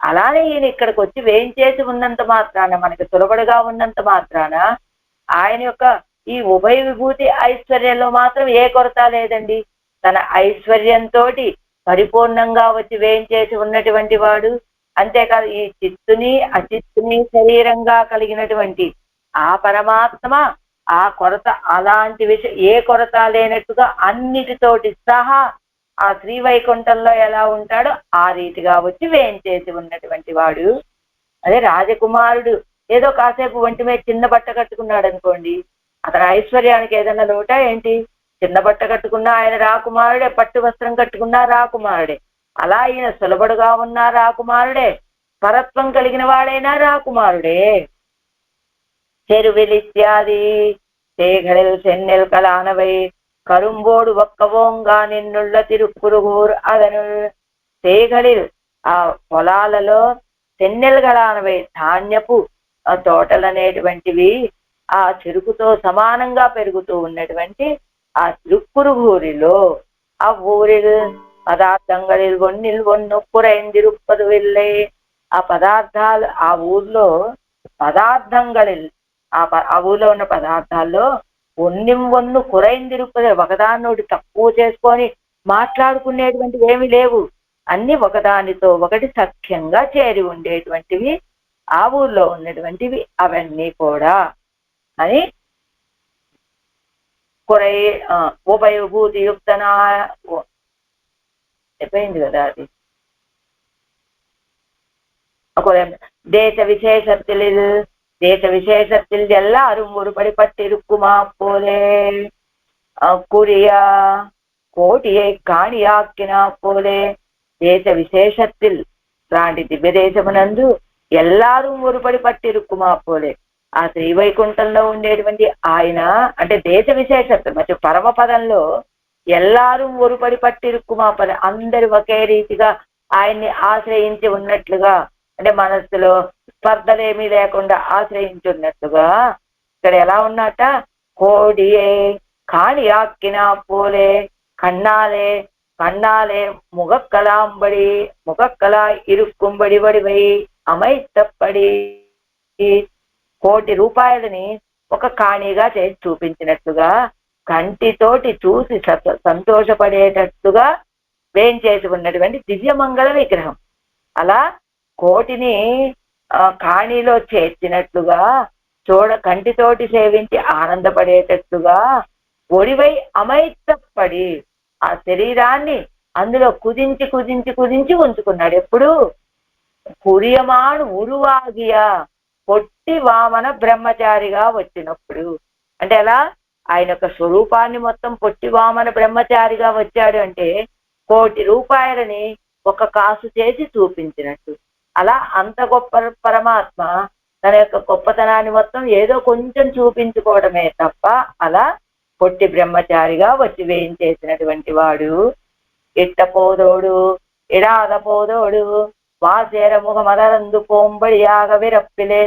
అలానే ఈయన ఇక్కడికి వచ్చి వేయించేసి ఉన్నంత మాత్రాన మనకి సులభడుగా ఉన్నంత మాత్రాన ఆయన యొక్క ఈ ఉభయ విభూతి ఐశ్వర్యంలో మాత్రం ఏ కొరత లేదండి. తన ఐశ్వర్యంతో పరిపూర్ణంగా వచ్చి వేయించేసి ఉన్నటువంటి వాడు. అంతేకాదు ఈ చిత్తుని అచిత్తుని శరీరంగా కలిగినటువంటి ఆ పరమాత్మ ఆ కొరత అలాంటి విషయం ఏ కొరత లేనట్టుగా అన్నిటితోటి సహా ఆ శ్రీవైకుంఠంలో ఎలా ఉంటాడో ఆ రీతిగా వచ్చి వేయించేసి ఉన్నటువంటి వాడు. అదే రాజకుమారుడు ఏదో కాసేపు ఒంటి మీద చిన్న బట్ట కట్టుకున్నాడు అనుకోండి, అతని ఐశ్వర్యానికి ఏదైనా లోట ఏంటి? చిన్న బట్ట కట్టుకున్నా ఆయన రాకుమారుడే, పట్టు వస్త్రం కట్టుకున్నా రాకుమారుడే. అలా ఈయన సులభడుగా ఉన్న రాకుమారుడే, పరత్వం కలిగిన వాడైనా రాకుమారుడే. చెరువిలిత్యాది తేగడల్ చెన్నెల్ కలానవై కరుంబోడు ఒక్కవోంగా నిన్నుళ్ళ తిరుక్కురుగూరు అదను. తేగళిల్ ఆ పొలాలలో చెన్నెల్గలానవై ధాన్యపు తోటలు అనేటువంటివి ఆ చెరుకుతో సమానంగా పెరుగుతూ ఉన్నటువంటి ఆ తిరుక్కురుగూరిలో ఆ ఊరిల్ పదార్థంగళిల్ ఒన్నిల్ ఒన్ను కురైందిరుప్పదు వెళ్ళే. ఆ పదార్థాలు ఆ ఊర్లో పదార్థంగళిల్ ఆ ఊర్లో ఉన్న పదార్థాల్లో ఒన్ను కురైందిరుప్పదు, ఒకదాన్నోటి తక్కువ చేసుకొని మాట్లాడుకునేటువంటివి ఏమి లేవు. అన్ని ఒకదానితో ఒకటి సఖ్యంగా చేరి ఉండేటువంటివి ఆ ఊర్లో ఉన్నటువంటివి అవన్నీ కూడా అని కురై ఉభయభూతి యుక్తనా అయిపోయింది కదా అది. தேச விசேஷத்தில் எல்லாரும் ஒருபடி பட்டிருக்குமா போலே குறியா கோட்டியை காணியாக்கினா போலே தேச விசேஷத்தில் లాంటి దివ్య దేశమునందు எல்லாரும் ஒருபడి పట్టిరుక్కుమా పోలే ఆ శ్రీవైకుంఠంలో ఉండేటువంటి ఆయన అంటే దేశ విశేషత్వం అంటే పరమపదంలో ఎల్లారూ ఒరుపడి పట్టిరుక్కుమా పోలే అందరు ఒకే రీతిగా ఆయన్ని ఆశ్రయించి ఉన్నట్లుగా అంటే మనస్సులో స్పర్ధలేమీ లేకుండా ఆశ్రయించి ఉన్నట్లుగా ఇక్కడ ఎలా ఉన్నట కోడియే కాణి ఆక్కినా పోలే కన్నాలే கண்ணாலே முகக்கலாம்படி முகக்கலா இருக்கும்பడి వడివై అమైతప్పడి కోటి రూపాయలని ఒక కాణిగా చేసి చూపించినట్లుగా కంటితోటి చూసి సంతోషపడేటట్టుగా వేయించేసి ఉన్నటువంటి దివ్యమంగళ విగ్రహం అలా కోటిని కాణిలో చేర్చినట్లుగా కంటితోటి సేవించి ఆనందపడేటట్టుగా ఒడివై అమైతప్పడి ఆ శరీరాన్ని అందులో కుదించి కుదించి కుదించి ఉంచుకున్నాడు. ఎప్పుడు కురియమాను ఉరువాగియా పొట్టి వామన బ్రహ్మచారిగా వచ్చినప్పుడు అంటే ఎలా ఆయన యొక్క స్వరూపాన్ని మొత్తం పొట్టి వామన బ్రహ్మచారిగా వచ్చాడు అంటే కోటి రూపాయలని ఒక కాసు చేసి చూపించినట్టు. అలా అంత గొప్ప పరమాత్మ తన యొక్క గొప్పతనాన్ని మొత్తం ఏదో కొంచెం చూపించుకోవడమే తప్ప అలా పొట్టి బ్రహ్మచారిగా వచ్చి వేయించేసినటువంటి వాడు ఇట్టపోదోడు ఇడాద పోదోడు వాసేర ముఖమదరందు పోంబడియాగ విరప్పిలే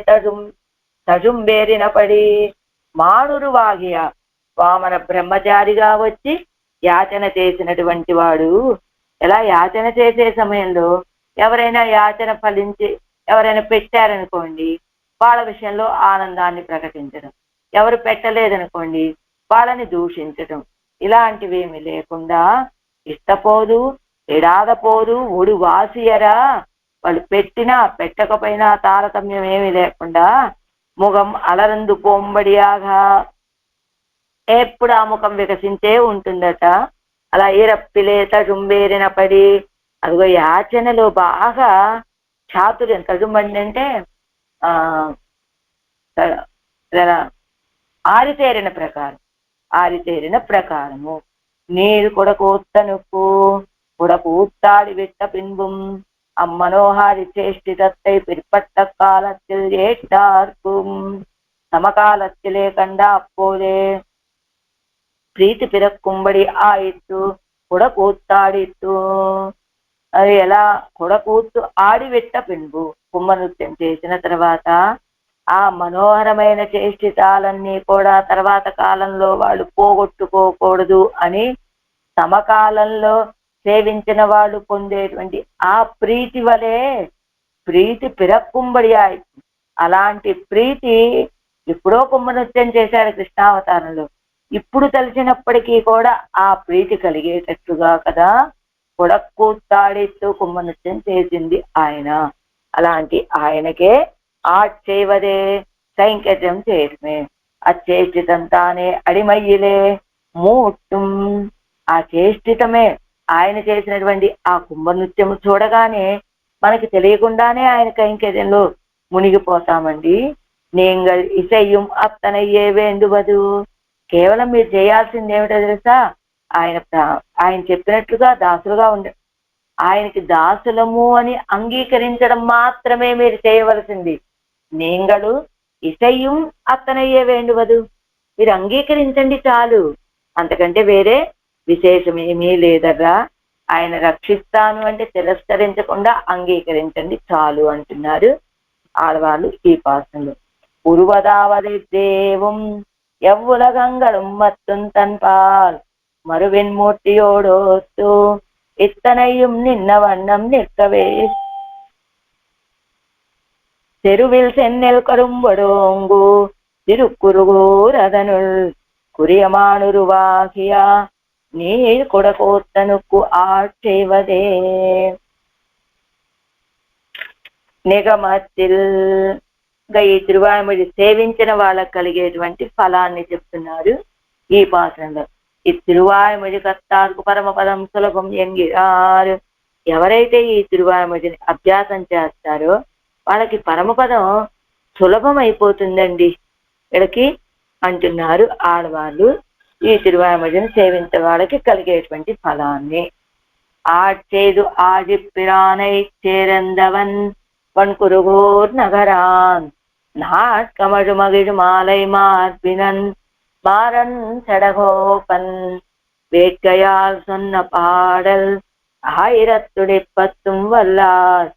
తజుంబేరిన పడి మానురు వాగియ వామన బ్రహ్మచారిగా వచ్చి యాచన చేసినటువంటి వాడు. ఎలా యాచన చేసే సమయంలో ఎవరైనా యాచన ఫలించి ఎవరైనా పెట్టారనుకోండి వాళ్ళ విషయంలో ఆనందాన్ని ప్రకటించడం, ఎవరు పెట్టలేదనుకోండి వాళ్ళని దూషించటం, ఇలాంటివేమి లేకుండా ఇష్టపోదు ఎడాదపోదు ఒడు వాసియరా వాళ్ళు పెట్టినా పెట్టకపోయినా తారతమ్యం ఏమీ లేకుండా ముఖం అలరందు పోంబడియాగా ఎప్పుడు ఆ ముఖం వికసించే ఉంటుందట. అలా ఇరప్పిలే తజుంబేరిన పడి అదిగో యాచనలో బాగా చాతుర్యం తజుంబండి అంటే ఆరితేరిన ప్రకారము నీరు కొడకూత్తనుకు குடக்கூத்தாடி விட்ட பின்பும் அம்மனோஹாரி சேஷ்டிதத்தை பிற்பட்ட காலத்தில் ஏற்றார்க்கும் சமகாலத்திலே கண்ட அப்போதே ప్రీతి పిరక్కుంబడి ఆయిత్తు కుడకూత్తాడిత్తు. అది ఎలా కుడకూత్తు ఆడివిట్ట పిన్బు కుమ్మ నృత్యం చేసిన తర్వాత ఆ మనోహరమైన చేష్టితాలన్నీ కూడా తర్వాత కాలంలో వాళ్ళు పోగొట్టుకోకూడదు అని సమకాలంలో సేవించిన వాళ్ళు పొందేటువంటి ఆ ప్రీతి వలె ప్రీతి పిరక్కుంబడి ఆయి అలాంటి ప్రీతి ఎప్పుడో కుమ్మ నృత్యం చేశారు కృష్ణావతారంలో, ఇప్పుడు తలిచినప్పటికీ కూడా ఆ ప్రీతి కలిగేటట్టుగా కదా కొడక్కూత్తాడిత్తు కుమ్మ నృత్యం చేసింది ఆయన. అలాంటి ఆయనకే ఆచేవదే కైంకర్యం చేయడమే అచేష్టితం తానే అడిమయ్యిలే మూట్టుం. ఆ చేష్టితమే ఆయన చేసినటువంటి ఆ కుంభ నృత్యము చూడగానే మనకి తెలియకుండానే ఆయన కైంకర్యంలో మునిగిపోతామండి. నేంగల్ ఇసయ్యం అత్తనయ్యే వేండువదు. కేవలం మీరు చేయాల్సింది ఏమిటో తెలుసా, ఆయన చెప్పినట్లుగా దాసులుగా ఉండ ఆయనకి దాసులము అని అంగీకరించడం మాత్రమే మీరు చేయవలసింది. నేంగలు ఇసయ్యం అత్తనయ్యే వేండువదు, మీరు అంగీకరించండి చాలు, అంతకంటే వేరే విశేషమేమీ లేదరా. ఆయన రక్షిస్తాను అంటే తిరస్కరించకుండా అంగీకరించండి చాలు అంటున్నారు ఆడవాళ్ళు ఈ పాసంలో. ఉరువదావది దేవం எவ்வுலகங்களும் மத்தும் தன்பால் மறுவெண்மூர்த்தியோடோத்து இத்தனையும் நின்ன வண்ணம் நிற்கவே தெருவில் சென்னல் கரும்படோங்கு திருக்குறுகூர் அதனுள் குறியமானுருவாகியா நீர் கொடகோத்தனுக்கு ஆட்சேவதே. నిగమத்தில் ఈ తిరువాయుమడి సేవించిన వాళ్ళకు కలిగేటువంటి ఫలాన్ని చెప్తున్నారు ఈ పాత్రంలో. ఈ తిరువాయుమడి కత్తార్కు పరమపదం సులభం ఎంగిరారు. ఎవరైతే ఈ తిరువాయుమడిని అభ్యాసం చేస్తారో వాళ్ళకి పరమపదం సులభం అయిపోతుందండి వీళ్ళకి అంటున్నారు ఆడవాళ్ళు. ఈ తిరువాయిమొழிని సేవించే వాళ్ళకి కలిగేటువంటి ఫలాన్ని. ఆడ్చేదు ఆజిప్పిరానై చేరందవన్ వన్కురుగూర్ నగరాన్ நாட்கமழு மகிழ் மாலை மார்பினன் மாறன் செடகோபன் வேட்கையால் சொன்ன பாடல் ஆயிரத்துடைப்பத்தும் வல்லார்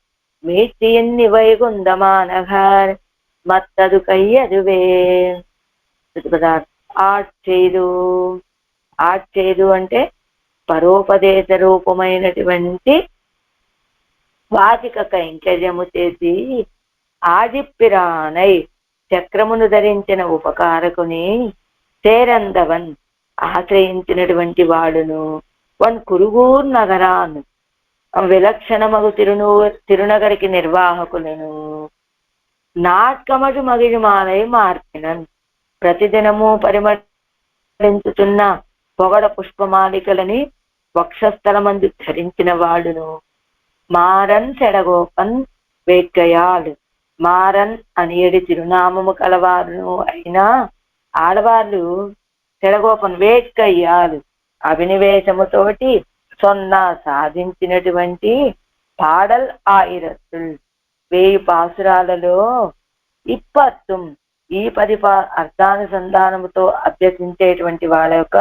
மீட்சியின் வைகுந்தமாநகர் మత్తదు కయ్యదువే. ఆడ్చేదు అంటే పరోపదేశ రూపమైనటువంటి వాచిక కైంకర్యము చేసి ఆజిప్పిరానై చక్రమును ధరించిన ఉపకారకుని చేరందవన్ ఆశ్రయించినటువంటి వాడును వన్ కురుగూర్ నగరాను విలక్షణమగు తిరునగరికి నిర్వాహకులను నాట్కమడు మగిలిమాలై మార్పినన్ ప్రతిదినము పరిమళించుతున్న పొగడ పుష్పమాలికలని వక్షస్థలమందు ధరించిన వాడును మారన్ సెడగోపన్ వేట్కయాలు మారన్ అనేడి తిరునామము కలవారును అయినా ఆడవాళ్ళు సెడగోపన్ వేట్కయ్యాలు అభినివేశముతోటి సొన్నా సాధించినటువంటి పాడల్ ఆయిరత్తుల్ 1000 పాసురాలలో 20 ఈ 10 అర్థానుసంధానముతో అభ్యసించేటువంటి వాళ్ళ యొక్క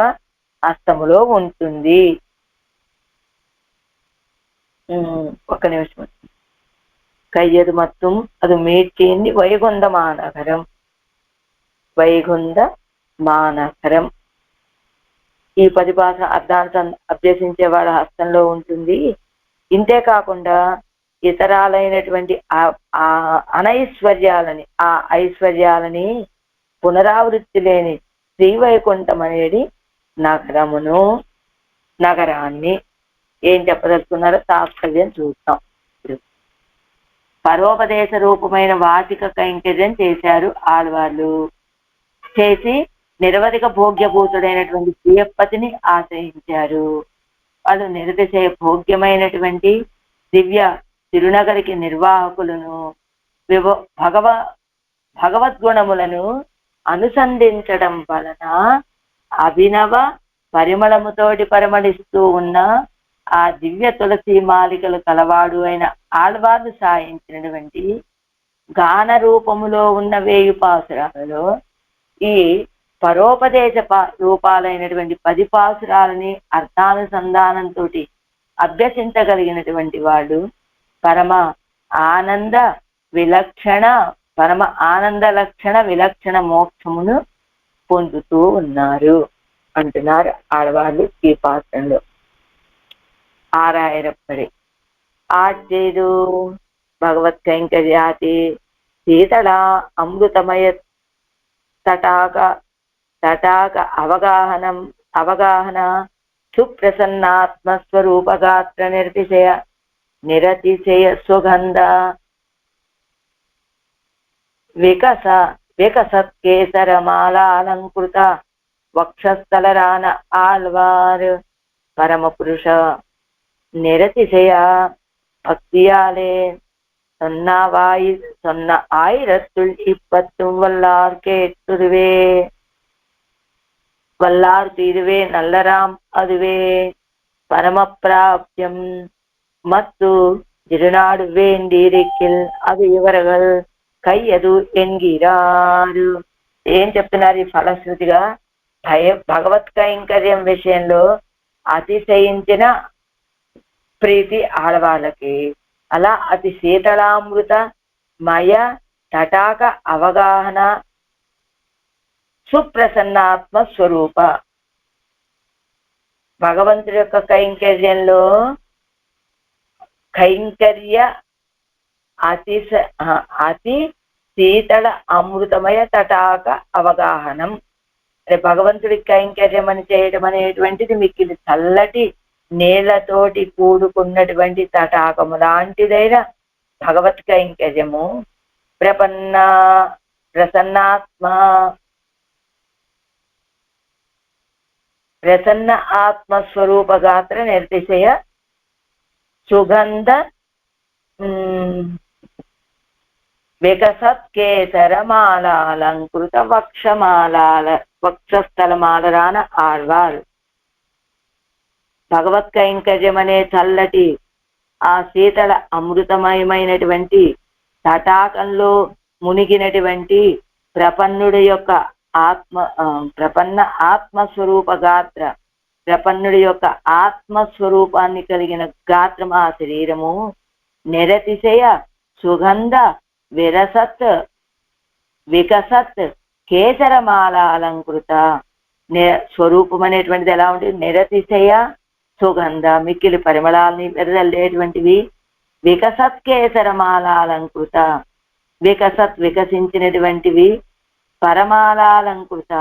హస్తములో ఉంటుంది. ఒక నిమిషం. కయ్యదు మత్తుం అది మీడ్చింది వైగుంద మానగరం. వైగుంద మానగరం ఈ 10 భాష అర్థాన్ని అభ్యసించే వాళ్ళ హస్తంలో ఉంటుంది. ఇంతే కాకుండా ఇతరాలైనటువంటి అనైశ్వర్యాలని ఆ ఐశ్వర్యాలని పునరావృత్తి లేని శ్రీవైకుంఠం అనేది నగరమును నగరాన్ని ఏం చెప్పదలుచుకున్నారో తాత్పర్యం చూద్దాం. పరోపదేశ రూపమైన వాచిక కైంకర్యం చేశారు ఆడవాళ్ళు. చేసి నిరవధిక భోగ్యభూతుడైనటువంటి శ్రీయప్పతిని ఆశ్రయించారు. వాళ్ళు నిరతిశయ భోగ్యమైనటువంటి దివ్య తిరునగరికి నిర్వాహకులను భగవద్గుణములను అనుసంధించడం వలన అభినవ పరిమళముతోటి పరిమళిస్తూ ఉన్న ఆ దివ్య తులసి మాలికలు కలవాడు అయిన ఆళ్వార్లు సాయించినటువంటి గాన రూపములో ఉన్న 1000 పాసురాలలో ఈ పరోపదేశ రూపాలైనటువంటి 10 పాసురాలని అర్థానుసంధానంతో అభ్యసించగలిగినటువంటి వాళ్ళు పరమ ఆనంద లక్షణ విలక్షణ మోక్షమును పొందుతూ ఉన్నారు అంటున్నారు ఆడవాళ్ళు ఈ పాత్రలో. ఆరాయరప్పడి ఆడ్చేదు భగవత్ కైంకర్యాతి శీతళ అమృతమయ తటాక అవగాహన సుప్రసన్నాత్మస్వరూపగాత్ర నిరతిశయ సుగంధ వికసత్కేసరమాలాలంకృత వక్షస్థలరాన ఆళ్వార్ పరమపురుష నిరతిశయ భక్తియాలే சொன்ன ஆயிரத்துள் 20 வல்லார்க்கு இதுவே நல்லராம் அதுவே பரமப்பிராப்தியம் மத்து திருநாடு வேண்டியிருக்கில் அது ఇవరగల్ కయ్యదు ఎన్గిరారు. ఏం చెప్తున్నారు ఈ ఫలశ్రుతిగా? భగవత్ కైంకర్యం విషయంలో అతిశయించిన ప్రీతి ఆడవాళ్ళకి, అలా అతి శీతళామృత మయ తటాక అవగాహన సుప్రసన్నాత్మ స్వరూప భగవంతుడి యొక్క కైంకర్యంలో కైంకర్య అతి శీతళ అమృతమయ తటాక అవగాహనం. భగవంతుడి కైంకర్యం అని చేయడం అనేటువంటిది మిక్కిలి చల్లటి నీళ్లతోటి కూడుకున్నటువంటి తటాకము లాంటిదైన భగవత్ కైంకర్యము ప్రసన్న ఆత్మస్వరూపగాత్ర నిర్తిశయ సుగంధ వికసత్ కేసరమాలాలంకృత వక్షమాలాల వక్షస్థలమాలరాన ఆళ్వార్ భగవత్ కైంకర్యం అనే చల్లటి ఆ శీతల అమృతమయమైనటువంటి తటాకంలో మునిగినటువంటి ప్రపన్నుడి యొక్క ప్రపన్న ఆత్మస్వరూప గాత్ర ప్రపన్నుడి యొక్క ఆత్మస్వరూపాన్ని కలిగిన గాత్రం ఆ శరీరము నిరతిశయ సుగంధ విరసత్ వికసత్ కేసరమాల అలంకృత. స్వరూపం అనేటువంటిది ఎలా ఉంటుంది? నిరతిశయ సుగంధ, మిక్కిలి పరిమళాలని వెదజల్లేటువంటివి. వికసత్ కేసరమాల అలంకృత, వికసత్ వికసించినటువంటివి. పరమాలాలంకృత,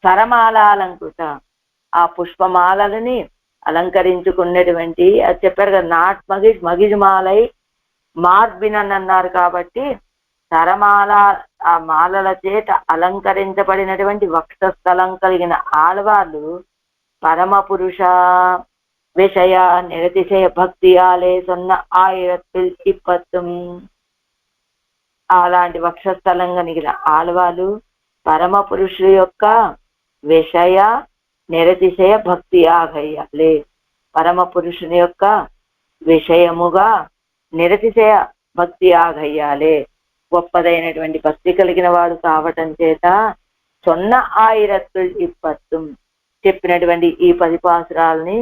సరమాలాలంకృత, ఆ పుష్పమాలని అలంకరించుకున్నటువంటి, అది చెప్పారు కదా, నాట్ మగిజ్ మాలై మార్బిన్ అని అన్నారు కాబట్టి సరమాల ఆ మాలల చేత అలంకరించబడినటువంటి వక్షస్థలం కలిగిన ఆళ్వార్లు పరమ పురుష విషయ నిరతిశయ భక్తియాలే సొన్న ఆయిరత్తుల్ ఇప్పత్తుం. అలాంటి వక్షస్థలం కలిగిన ఆళ్వార్లు పరమ పురుషుల యొక్క విషయ నిరతిశయ భక్తి ఆగయ్యాలే. పరమ పురుషుని యొక్క విషయముగా నిరతిశయ భక్తి ఆగయ్యాలే. గొప్పదైనటువంటి భక్తి కలిగిన వాడు కావటం చేత సొన్న ఆయిరత్తుల్ ఇప్పత్తుం చెప్పినటువంటి ఈ 10 పాసురాలని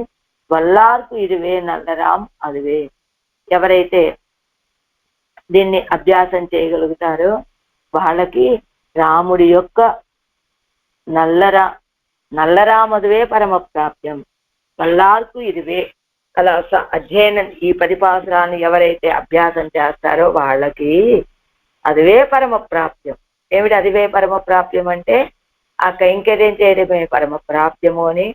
వల్లార్కు ఇదివే నల్లరాం అదివే. ఎవరైతే దీన్ని అభ్యాసం చేయగలుగుతారో వాళ్ళకి రాముడి యొక్క నల్లరామదువే పరమ ప్రాప్యం. వల్లార్కు ఇదివే అలా అధ్యయనం ఈ 10 పాసురాన్ని ఎవరైతే అభ్యాసం చేస్తారో వాళ్ళకి అదివే పరమ ప్రాప్యం. ఏమిటి అదివే పరమ ప్రాప్యం అంటే ఆ కైంకర్యం చేయడమే పరమ ప్రాప్యము అని.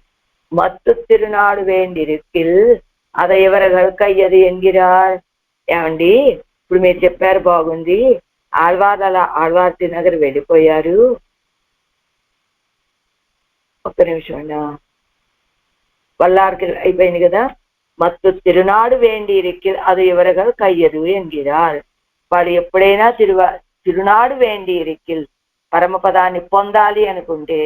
మత్తు తిరునాడు వేండిరిక్కిల్ అద ఎవరు కయ్యది ఎంగిరార్. ఏమండి ఇప్పుడు మీరు చెప్పారు బాగుంది, ఆళ్వార్ తిరునగర్ వెళ్ళిపోయారు. ఒక్క నిమిషం అండి, వల్లార్కి అయిపోయింది కదా. మత్తు తిరునాడు వేండిరిక్కిల్ అది ఎవరగల్ కయ్యదు ఎంగిరార్. వాడు ఎప్పుడైనా తిరునాడు వేండిరిక్కిల్ పరమపదాన్ని పొందాలి అనుకుంటే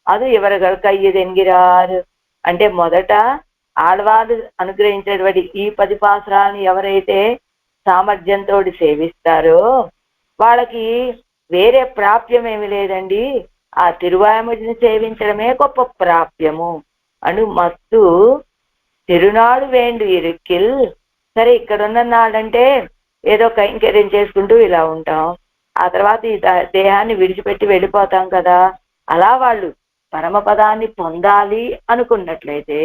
అది ఎవరగల్ కయ్యదు ఎంగిరార్ అంటే మొదట ఆళ్వారు అనుగ్రహించేటువంటి ఈ 10 పాసురాలను ఎవరైతే సామర్థ్యంతో సేవిస్తారో వాళ్ళకి వేరే ప్రాప్యం ఏమి లేదండి, ఆ తిరువాయుమడిని సేవించడమే గొప్ప ప్రాప్యము అను. మత్తు తిరునాడు వేండు ఇరుక్కిల్. సరే ఇక్కడున్న నాడంటే ఏదో కైంకర్యం చేసుకుంటూ ఇలా ఉంటాం, ఆ తర్వాత ఈ దేహాన్ని విడిచిపెట్టి వెళ్ళిపోతాం కదా. అలా వాళ్ళు పరమపదాన్ని పొందాలి అనుకున్నట్లయితే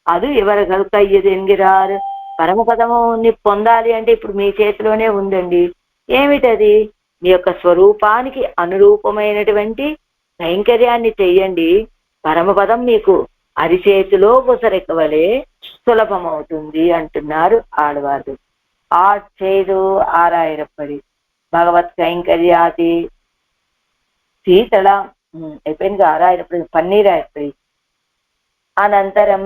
అది ఎవరు కయ్యది ఎంగిరారు. పరమపదముని పొందాలి అంటే ఇప్పుడు మీ చేతిలోనే ఉందండి. ఏమిటది? మీ యొక్క స్వరూపానికి అనురూపమైనటువంటి కైంకర్యాన్ని చెయ్యండి, పరమపదం మీకు అరిచేతిలో బుసరెక్కవలే సులభమవుతుంది అంటున్నారు ఆళ్వారు. చేయదు ఆరాయిరప్పడి భగవత్ కైంకర్యాది శీతళ అయిపోయింది. ఆరాయిరప్పడి పన్నీరాయిరప్పడి అనంతరం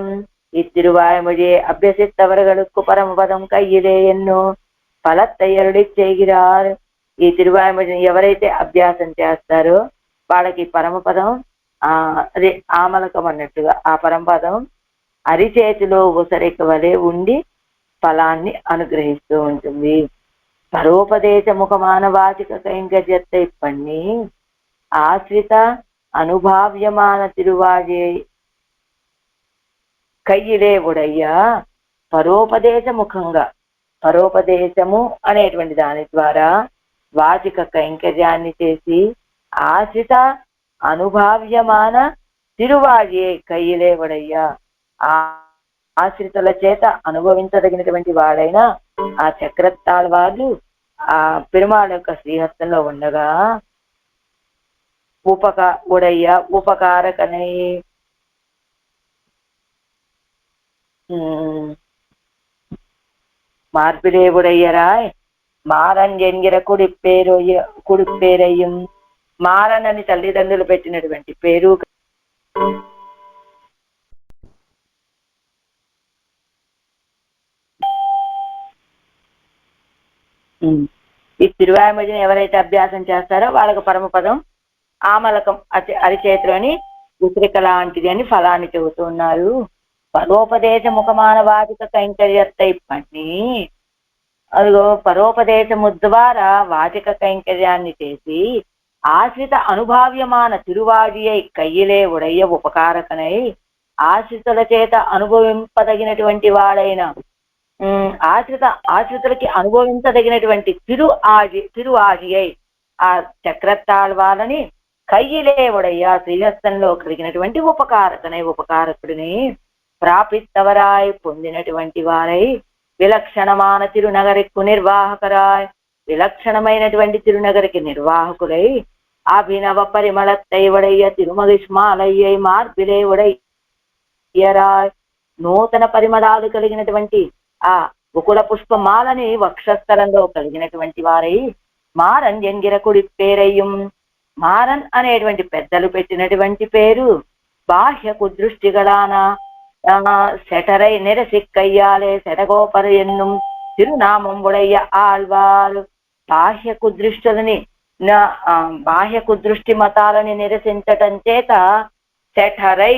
ఈ తిరువాయుమొழிയെ అభ్యసిత్తవர்களுக்கு పరమపదం కయ్యిదే ఎన్నో ఫలత్తయ్యరుడి చేగిరార్. ఈ తిరువాయుమొழிని ఎవరైతే అభ్యాసం చేస్తారో వాళ్ళకి పరమపదం అదే ఆమలకం అన్నట్టుగా ఆ పరమపదం అరిచేతిలో ఉసరిక వలె ఉండి ఫలాన్ని అనుగ్రహిస్తూ ఉంటుంది. పరోపదేశ ముఖమాన వాచిక కైంకర్యத்தை பண்ணி ఆశ్రిత అనుభావ్యమాన తిరువాజే కయ్యిలే ఉడయ్యా. పరోపదేశ ముఖంగా, పరోపదేశము అనేటువంటి దాని ద్వారా వాచిక కైంకర్యాన్ని చేసి ఆశ్రిత అనుభావ్యమాన తిరువాజే కయ్యిలే ఉడయ్యా, ఆ ఆశ్రితుల చేత అనుభవించదగినటువంటి వాడైన ఆ చక్రతాళ్వార్లు ఆ పెరుమాళ్ యొక్క శ్రీహస్తంలో ఉండగా ఉపకారకనై మార్పిడే ఉడయ్యరాయ్ మారన్ ఎంగిర కుడిపేరయ్యం. మారన్ అని తల్లిదండ్రులు పెట్టినటువంటి పేరు. ఈ తిరువాయిమొழிని ఎవరైతే అభ్యాసం చేస్తారో వాళ్ళకి పరమపదం ఆమలకం అరిచేతిలోని ఉసిరిక లాంటిది అని ఫలాన్ని చెబుతున్నారు. పరోపదేశ ముఖమాన వాచిక కైంకర్యత్తై పన్ని, అదిగో పరోపదేశము ద్వారా వాచిక కైంకర్యాన్ని చేసి ఆశ్రిత అనుభావ్యమాన తిరువాడియై కయ్యిలే ఉడయ్య ఉపకారకనై ఆశ్రితుల చేత అనుభవింపదగినటువంటి వాడైన ఆశ్రితులకి అనుభవించదగినటువంటి తిరువాడియై ఆ చక్రతాళ్వాలని కయ్యిలే ఉడయ్య శ్రీహస్తంలో కలిగినటువంటి ఉపకారకుడిని ప్రాపిత్తవరాయ్ పొందినటువంటి వారై విలక్షణమాన తిరునగరికు నిర్వాహకరాయ్ విలక్షణమైనటువంటి తిరునగరికి నిర్వాహకులై అభినవ పరిమళత్తై ఉడయ్య తిరుమగిష్మాలయ్యై మార్పిలే ఉడయ్యరాయ్ నూతన పరిమళాలు కలిగినటువంటి ఆ బకుళ పుష్పమాలని వక్షస్థలంలో కలిగినటువంటి వారై మారన్ ఎంగిరకుడి పేరయ్యం మారన్ అనేటువంటి పెద్దలు పెట్టినటువంటి పేరు బాహ్య కుదృష్టిగళాన శటరై నిరసి కయ్యాలే శటగోపర ఎన్నుం తిరునామం ఉడయ్య ఆళ్వారు బాహ్య కుదృష్టి మతాలని నిరసించటం చేత శఠరై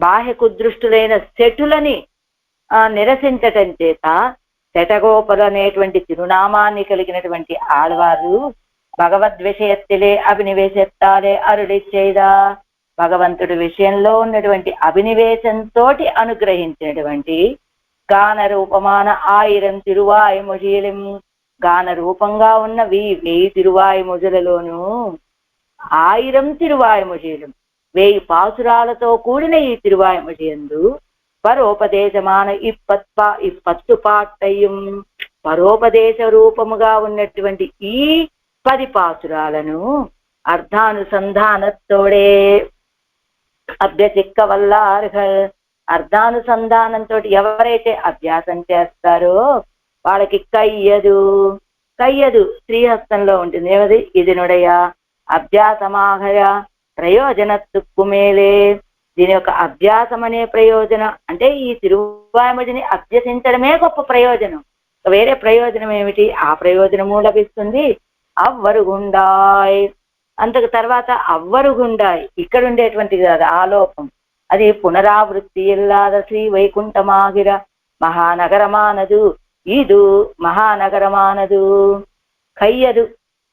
బాహ్య కుదృష్టులైన శటులని నిరసించటం చేత శటగోపరు అనేటువంటి తిరునామాన్ని కలిగినటువంటి ఆళ్వారు భగవద్విషయత్తిలే అభినివేశెత్తాలే అరుడి చేయదా భగవంతుడి విషయంలో ఉన్నటువంటి అభినివేశంతో అనుగ్రహించినటువంటి గాన రూపమాన 1000 తిరువాయిమొழிయం గాన రూపంగా ఉన్న 1000 తిరువాయిమొழிలలోనూ 1000 తిరువాయిమొழிయం 1000 పాసురాలతో కూడిన ఈ తిరువాయిమొழிయందు పరోపదేశమాన 20 పాట్టయ్యం పరోపదేశ రూపముగా ఉన్నటువంటి ఈ 10 పాసురాలను అర్థానుసంధానతోడే అభ్యసిక్క వల్లార్హల్ అర్థానుసంధానంతో ఎవరైతే అభ్యాసం చేస్తారో వాళ్ళకి కయ్యదు శ్రీహస్తంలో ఉంటుంది. ఏమది ఇది నుడయ అభ్యాసమాహయ ప్రయోజన తుక్కుమేలే దీని యొక్క అభ్యాసం అనే ప్రయోజనం అంటే ఈ తిరువాయిమొழிని అభ్యసించడమే గొప్ప ప్రయోజనం. వేరే ప్రయోజనం ఏమిటి? ఆ ప్రయోజనము లభిస్తుంది. అవ్వరుగుండాయ్ అంతకు తర్వాత అవ్వరుగుండాయ్ ఇక్కడ ఉండేటువంటిది అది ఆలోపం. అది పునరావృత్తి ఇల్లాద శ్రీ వైకుంఠమాగిర మహానగరమానదు ఇది మహానగరమానదు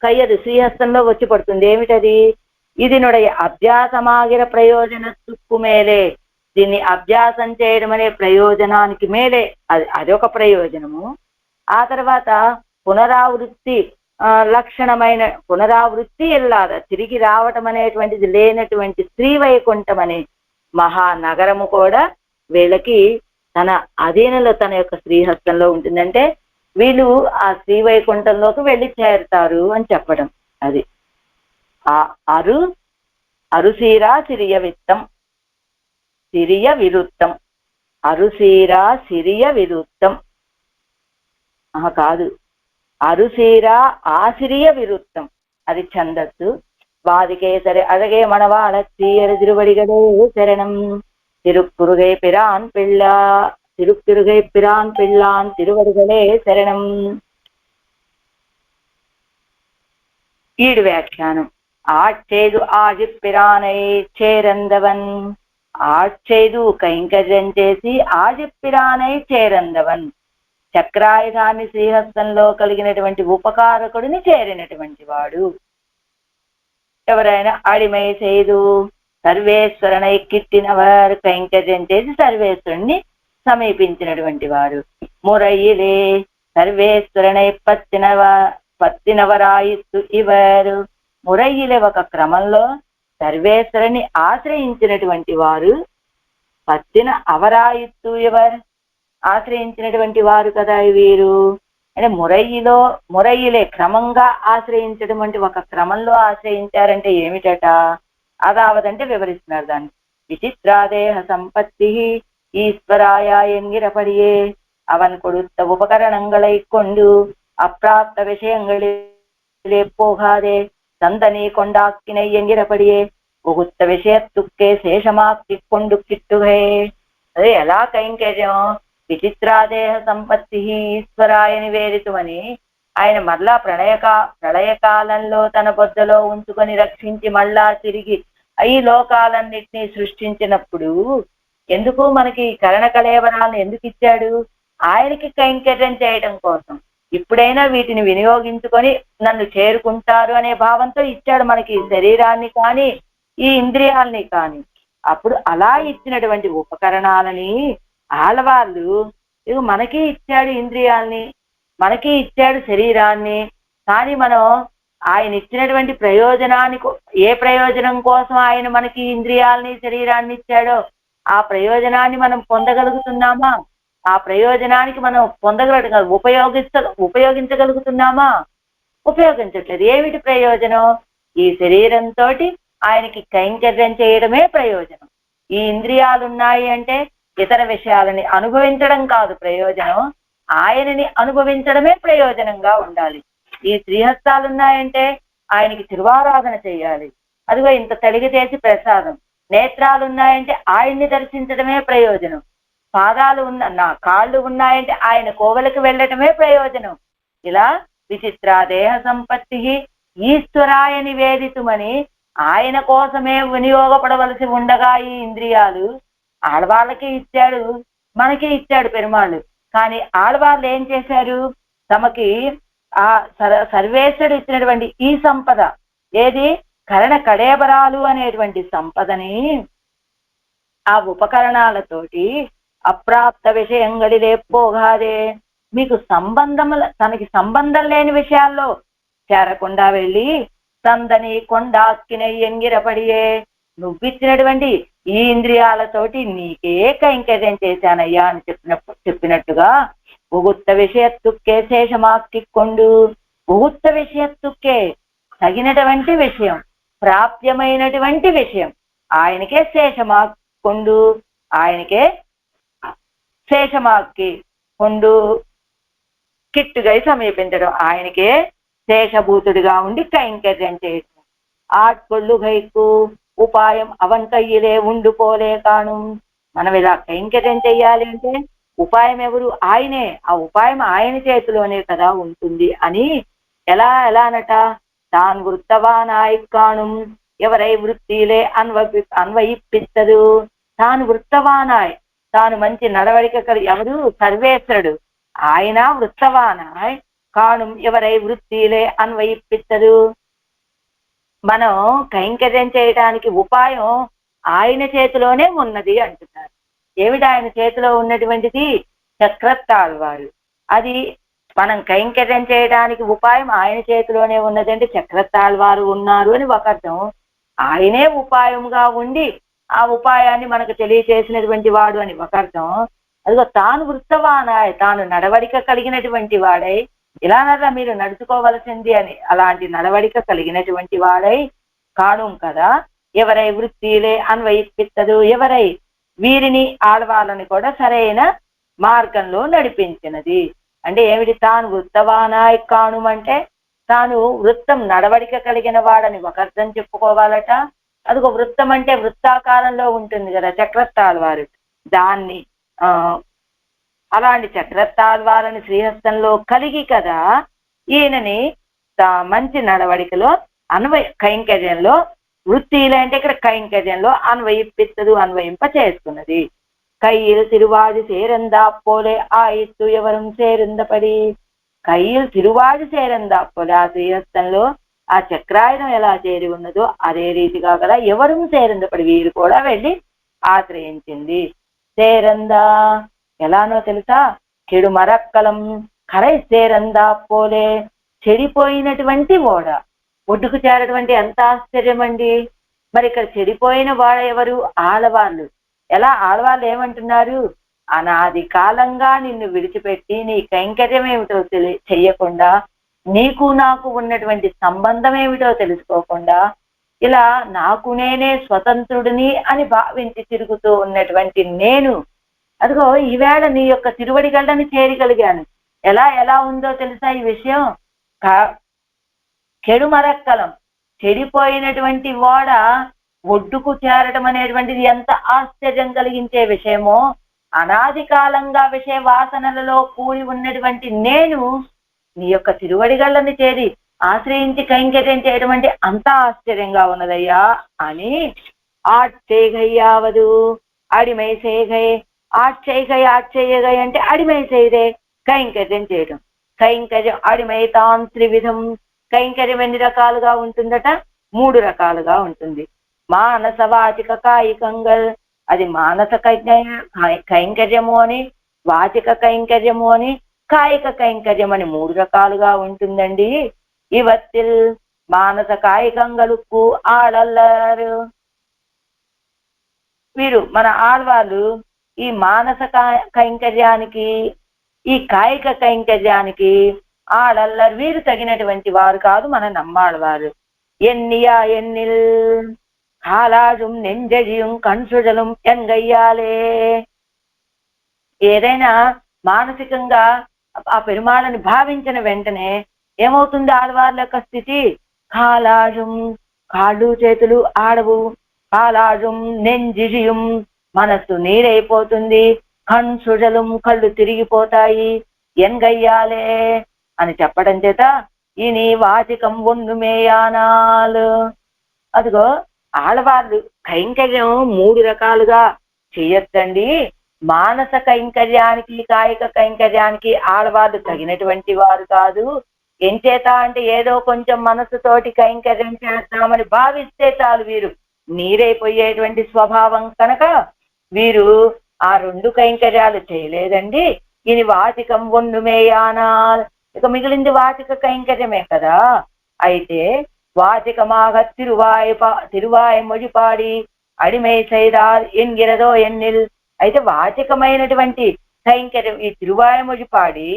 కయ్యదు శ్రీహస్తంలో వచ్చి పడుతుంది. ఏమిటది? ఇది నుడయ అభ్యాసమాగిర ప్రయోజన తుక్కు మేలే దీన్ని అభ్యాసం చేయడం అనే ప్రయోజనానికి మేలే అదొక ప్రయోజనము. ఆ తర్వాత పునరావృత్తి లక్షణమైన పునరావృత్తి ఇల్లాద తిరిగి రావటం అనేటువంటిది లేనటువంటి శ్రీవైకుంఠం అనే మహానగరము కూడా వీళ్ళకి తన అధీనంలో తన యొక్క శ్రీహస్తంలో ఉంటుందంటే వీళ్ళు ఆ శ్రీవైకుంఠంలోకి వెళ్ళి చేరుతారు అని చెప్పడం. అది ఆ అరుసీరా సిరియ విరుత్తం అరుసీరా సిరియ విరుత్తం కాదు అరుసీరా ఆసిరియ విరుత్తం అది ఛందస్సు. வாதிகேசரி அழகே மணவாள தீயர் திருவடிகளே சரணம் திருக்குறுகை பிரான் பிள்ளான் திருவடிகளே சரணம். ஈடு வியாக்கியானம். ஆட்செய்து ஆழிப்பிரானை చేరందవన్ ఆட்செய்దు కైంకర్యం చేసి ఆజిప్పిరానై చేరందవన్ చక్రాయుధాన్ని శ్రీహస్తంలో కలిగినటువంటి ఉపకారకుడిని చేరినటువంటి వాడు. ఎవరైనా అడిమై చేదు సర్వేశ్వరునై కిట్టినవారు కైంకర్యం చేసి సర్వేశ్వరుణ్ణి సమీపించినటువంటి వారు. మురయిలే సర్వేశ్వరునై పత్తినవరాయిత్తు ఇవరు మురయిలే ఒక క్రమంలో సర్వేశ్వరుని ఆశ్రయించినటువంటి వారు. పత్తిన అవరాయిత్తు ఎవరు ఆశ్రయించినటువంటి వారు కదా వీరు. అంటే మురయిలే క్రమంగా ఆశ్రయించడం అంటే ఒక క్రమంలో ఆశ్రయించారంటే ఏమిటట అదావదంటే వివరిస్తున్నారు దాన్ని. విచిత్రాదేహ సంపత్తి ఈశ్వరాయ ఎంగిరపడియే அவன் கொடுத்த உபகரணங்களை கொண்டு அப்பிராப்த விஷயங்களிலே போகாதே சந்தனி கொண்டாக்கினை என்கிறபடியே புகுத்த விஷயத்துக்கே శేషమాక్కి கொண்டு కిట్టుగే. అదే ఎలా కైంకర్యం? విచిత్రాదేహ సంపత్తి ఈశ్వరాయ నివేదితమని ఆయన మరలా ప్రళయకాలంలో తన బొద్దలో ఉంచుకొని రక్షించి మళ్ళా తిరిగి ఈ లోకాలన్నిటినీ సృష్టించినప్పుడు ఎందుకు మనకి కరణ కళేవరాలను ఎందుకు ఇచ్చాడు? ఆయనకి కైంకర్యం చేయడం కోసం. ఇప్పుడైనా వీటిని వినియోగించుకొని నన్ను చేరుకుంటారు అనే భావంతో ఇచ్చాడు మనకి శరీరాన్ని కానీ ఈ ఇంద్రియాలని కానీ. అప్పుడు అలా ఇచ్చినటువంటి ఉపకరణాలని ఆడవాళ్ళు ఇవి మనకి ఇచ్చాడు, ఇంద్రియాల్ని మనకి ఇచ్చాడు, శరీరాన్ని. కానీ మనం ఆయన ఇచ్చినటువంటి ప్రయోజనానికి ఏ ప్రయోజనం కోసం ఆయన మనకి ఇంద్రియాలని శరీరాన్ని ఇచ్చాడో ఆ ప్రయోజనాన్ని మనం పొందగలుగుతున్నామా? ఆ ప్రయోజనానికి మనం ఉపయోగించగలుగుతున్నామా? ఉపయోగించట్లేదు. ఏమిటి ప్రయోజనం? ఈ శరీరంతో ఆయనకి కైంకర్యం చేయడమే ప్రయోజనం. ఈ ఇంద్రియాలు ఉన్నాయి అంటే ఇతర విషయాలని అనుభవించడం కాదు ప్రయోజనం, ఆయనని అనుభవించడమే ప్రయోజనంగా ఉండాలి. ఈ శ్రీహస్తాలు ఉన్నాయంటే ఆయనకి తిరువారాధన చేయాలి, అదిగో ఇంత తడిగి చేసి ప్రసాదం. నేత్రాలు ఉన్నాయంటే ఆయన్ని దర్శించడమే ప్రయోజనం. పాదాలు కాళ్ళు ఉన్నాయంటే ఆయన కోవెలకు వెళ్ళటమే ప్రయోజనం. ఇలా విచిత్ర దేహ సంపత్తి ఈశ్వరాయ నివేదితుమని ఆయన కోసమే వినియోగపడవలసి ఉండగా ఈ ఇంద్రియాలు ఆడవాళ్ళకి ఇచ్చాడు, మనకి ఇచ్చాడు పెరుమాళ్ళు. కానీ ఆడవాళ్ళు ఏం చేశారు? తమకి ఆ సర్వేశ్వరుడు ఇచ్చినటువంటి ఈ సంపద ఏది కరణ కడేబరాలు అనేటువంటి సంపదని ఆ ఉపకరణాలతోటి అప్రాప్త విషయంగడిలే పోగాదే మీకు తనకి సంబంధం లేని విషయాల్లో చేరకుండా వెళ్ళి సందని కొండాక్కినై ఎంగిరపడియే నువ్విచ్చినటువంటి ఈ ఇంద్రియాలతోటి నీకే కైంకర్యం చేశానయ్యా అని చెప్పినట్టుగా ఉగుత్త విషయత్తుక్కే శేషమాక్కికొండు. ఉగుత్త విషయత్తుక్కే తగినటువంటి విషయం, ప్రాప్యమైనటువంటి విషయం ఆయనకే శేషమాక్కొండు, ఆయనకే శేషమాక్కి కొండు కిట్టుగై సమీపించడం, ఆయనకే శేషభూతుడిగా ఉండి కైంకర్యం చేయడం. ఆట్కొళ్ళు గైకు ఉపాయం అవన్ కయ్యిలే ఉండిపోలే కాను. మనం ఇలా కైంకర్యం చెయ్యాలి అంటే ఉపాయం ఎవరు? ఆయనే. ఆ ఉపాయం ఆయన చేతిలోనే కదా ఉంటుంది అని ఎలానట? తాను వృత్తవానాయ్ కాను ఎవరై వృత్తిలే అన్వయిప్పిత్తదు. తాను వృత్తవానాయ్, తాను మంచి నడవడిక ఎవరు? సర్వేశ్వరుడు. ఆయన వృత్తవానాయ్ కాను ఎవరై వృత్తిలే అన్వయిప్పిత్తదు. మనం కైంకర్యం చేయడానికి ఉపాయం ఆయన చేతిలోనే ఉన్నది అంటున్నారు. ఏమిటి ఆయన చేతిలో ఉన్నటువంటిది? చక్రతాళ్వారు. అది మనం కైంకర్యం చేయడానికి ఉపాయం ఆయన చేతిలోనే ఉన్నదంటే చక్రతాళ్వారు ఉన్నారు అని ఒక అర్థం. ఆయనే ఉపాయంగా ఉండి ఆ ఉపాయాన్ని మనకు తెలియచేసినటువంటి వాడు అని ఒక అర్థం. అదిగో తాను వృత్తవానాయ్, తాను నడవడిక కలిగినటువంటి వాడై, ఇలానరా మీరు నడుచుకోవలసింది అని అలాంటి నడవడిక కలిగినటువంటి వాడై కాను కదా ఎవరై వృత్తిలే అన్వయిప్పిత్తదు. ఎవరై వీరిని ఆడవాళ్ళని కూడా సరైన మార్గంలో నడిపించినది అంటే ఏమిటి? తాను వృత్తవానాయ్ కాను అంటే తాను వృత్తం నడవడిక కలిగిన వాడని ఒక అర్థం చెప్పుకోవాలట. అదిగో వృత్తం అంటే వృత్తాకారంలో ఉంటుంది కదా చక్రతాళ్వారు, దాన్ని అలాంటి చక్రతాళ్వారని శ్రీహస్తంలో కలిగి కదా ఈయనని మంచి నడవడికలో కైంకర్యంలో వృత్తిలో అంటే ఇక్కడ కైంకర్యంలో అన్వయిప్పిత్తదు, అన్వయింప చేసుకున్నది. కయ్యిల్ తిరువాది సేరందా పోలే ఆయిత్తు ఎవరం సేరందపడి. కయ్యిల్ తిరువాది సేరందా పోలే, ఆ శ్రీహస్తంలో ఆ చక్రాయుధం ఎలా చేరి ఉన్నదో అదే రీతిగా కదా ఎవరు సేరందపడి వీరు కూడా వెళ్ళి ఆశ్రయించింది. సేరందా ఎలానో తెలుసా? చెడు మరక్కలం కరై సేరందా పోలే, చెడిపోయినటువంటి ఓడ ఒడ్డుకు చేరటువంటి ఎంత ఆశ్చర్యం అండి. మరి ఇక్కడ చెడిపోయిన వాడు ఎవరు? ఆడవాళ్ళు. ఎలా? ఆడవాళ్ళు ఏమంటున్నారు? అనాది కాలంగా నిన్ను విడిచిపెట్టి నీ కైంకర్యం ఏమిటో చెయ్యకుండా, నీకు నాకు ఉన్నటువంటి సంబంధం ఏమిటో తెలుసుకోకుండా, ఇలా నాకు నేనే స్వతంత్రుడిని అని భావించి తిరుగుతూ ఉన్నటువంటి నేను అదిగో ఈవేళ నీ యొక్క తిరువడి గళ్ళని చేరగలిగాను. ఎలా ఉందో తెలుసా ఈ విషయం? చెడు మరక్కలం, చెడిపోయినటువంటి ఓడ ఒడ్డుకు చేరడం అనేటువంటిది ఎంత ఆశ్చర్యం కలిగించే విషయమో, అనాది కాలంగా విషయ వాసనలలో కూడి ఉన్నటువంటి నేను నీ యొక్క తిరువడిగళ్ళని చేరి ఆశ్రయించి కైంకర్యం చేయడం అంటే అంతా ఆశ్చర్యంగా ఉన్నదయ్యా అని ఆట్చేగయ్యావదు అడిమై సేగై ఆట్చేగై అంటే అడిమై చేయదే కైంకర్యం చేయడం. కైంకర్యం అడిమై తాం త్రివిధం. కైంకర్యం ఎన్ని రకాలుగా ఉంటుందట? 3 రకాలుగా ఉంటుంది. మానస వాచిక కాయికంగల్, అది మానస కైంకర్యము అని, వాచిక కైంకర్యము అని, కాయిక కైంకర్యం అని 3 రకాలుగా ఉంటుందండి. ఇవత్తిల్ మానస కాయికంగలుక్కు ఆడల్లారు. వీరు మన ఆడవాళ్ళు ఈ మానస కైంకర్యానికి, ఈ కాయిక కైంకర్యానికి ఆడల్లరు వీరు తగినటువంటి వారు కాదు మన నమ్మాళ్ళవారు. ఎన్నియా ఎన్నిల్ కాలాజుం నెంజజియం కన్సుజలం ఎంగయ్యాలే. ఏదైనా మానసికంగా ఆ పెరుమాళని భావించిన వెంటనే ఏమవుతుంది ఆడవాళ్ళ యొక్క స్థితి? కాలాజుం, కాళ్ళు చేతులు ఆడవు. కాలాజుం నెంజిజియం, మనస్సు నీరైపోతుంది. కన్సుజలం, కళ్ళు తిరిగిపోతాయి. ఎంగయ్యాలే అని చెప్పడం చేత ఇని వాచికం ఒన్నుమేయానాలు. అదిగో ఆడవాళ్ళు కైంకర్యం 3 రకాలుగా చేయొద్దండి. మానస కైంకర్యానికి, కాయిక కైంకర్యానికి ఆడవాళ్ళు తగినటువంటి వారు కాదు. ఎంచేత అంటే ఏదో కొంచెం మనసుతోటి కైంకర్యం చేస్తామని భావిస్తే చాలు వీరు నీరైపోయేటువంటి స్వభావం కనుక వీరు ఆ 2 కైంకర్యాలు చేయలేదండి. ఇది వాచికం ఒన్నుమేయానాల్, ఇక మిగిలింది వాచిక కైంకర్యమే కదా. అయితే వాచికమాగ తిరువాయ మొజిపాడి అడిమై సైదాల్ ఎన్గిరదో ఎన్నిల్. అయితే వాచికమైనటువంటి కైంకర్యం ఈ తిరువాయమొజిపాడి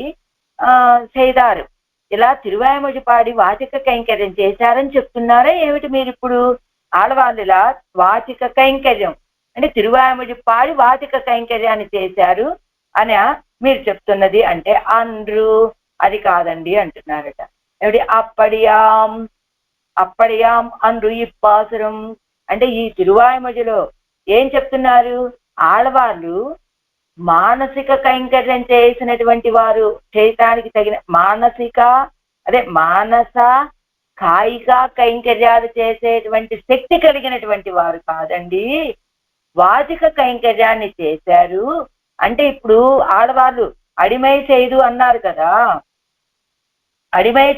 సైదారు ఇలా తిరువాయమొజిపాడి వాచిక కైంకర్యం చేశారని చెప్తున్నారా ఏమిటి మీరు ఇప్పుడు? ఆడవాళ్ళు ఇలా వాచిక కైంకర్యం అంటే తిరువాయమొజిపాడి వాచిక కైంకర్యాన్ని చేశారు అని మీరు చెప్తున్నది అంటే అండ్రు అది కాదండి అంటున్నారట. ఏమిటి? అప్పడియాం అండ్రు ఇప్పాసురం అంటే ఈ తిరువాయమొజిలో ఏం చెప్తున్నారు? ఆడవాళ్ళు మానసిక కైంకర్యం చేసినటువంటి వారు చేయటానికి తగిన మానస కాయిక కైంకర్యాలు చేసేటువంటి శక్తి కలిగినటువంటి వారు కాదండి. వాచిక కైంకర్యాన్ని చేశారు అంటే ఇప్పుడు ఆడవాళ్ళు అడిమై చేయదు అన్నారు కదా. అడిమై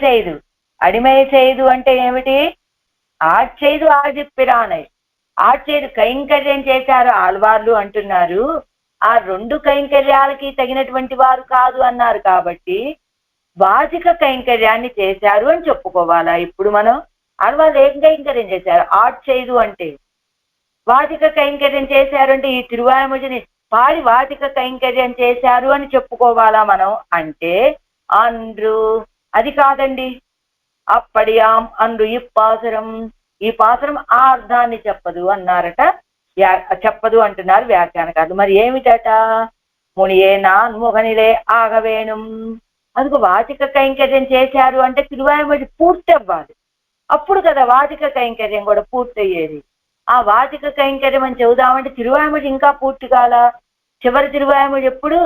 చేయదు అంటే ఏమిటి? ఆడ్చేదు ఆడిప్పిరానై, ఆడ్చేదు కైంకర్యం చేశారు ఆళ్వార్లు అంటున్నారు. ఆ 2 కైంకర్యాలకి తగినటువంటి వారు కాదు అన్నారు కాబట్టి వాచిక కైంకర్యాన్ని చేశారు అని చెప్పుకోవాలా ఇప్పుడు మనం? ఆడవాళ్ళు ఏం కైంకర్యం చేశారు? ఆడ్చేదు అంటే వాచిక కైంకర్యం చేశారు అంటే ఈ తిరువాయముజిని పాడి వాచిక కైంకర్యం చేశారు అని చెప్పుకోవాలా మనం? అంటే అండ్రు అది కాదండి. అప్పడియాం అండ్రు ఇప్పాసురం, ఈ పాసురం ఆ అర్థాన్ని చెప్పదు అన్నారట. చెప్పదు అంటున్నారు వ్యాఖ్యానకారులు. మరి ఏమిటట? మునియే నాన్ముఖనిలే ఆగవేణుం. అందుకు వాచిక కైంకర్యం చేశారు అంటే తిరువాయమొజి పూర్తి అవ్వాలి, అప్పుడు కదా వాచిక కైంకర్యం కూడా పూర్తయ్యేది. ఆ వాచిక కైంకర్యం అని చెబుదామంటే తిరువాయమొజి ఇంకా పూర్తి కాల. చివరి తిరువాయమొజి ఎప్పుడు?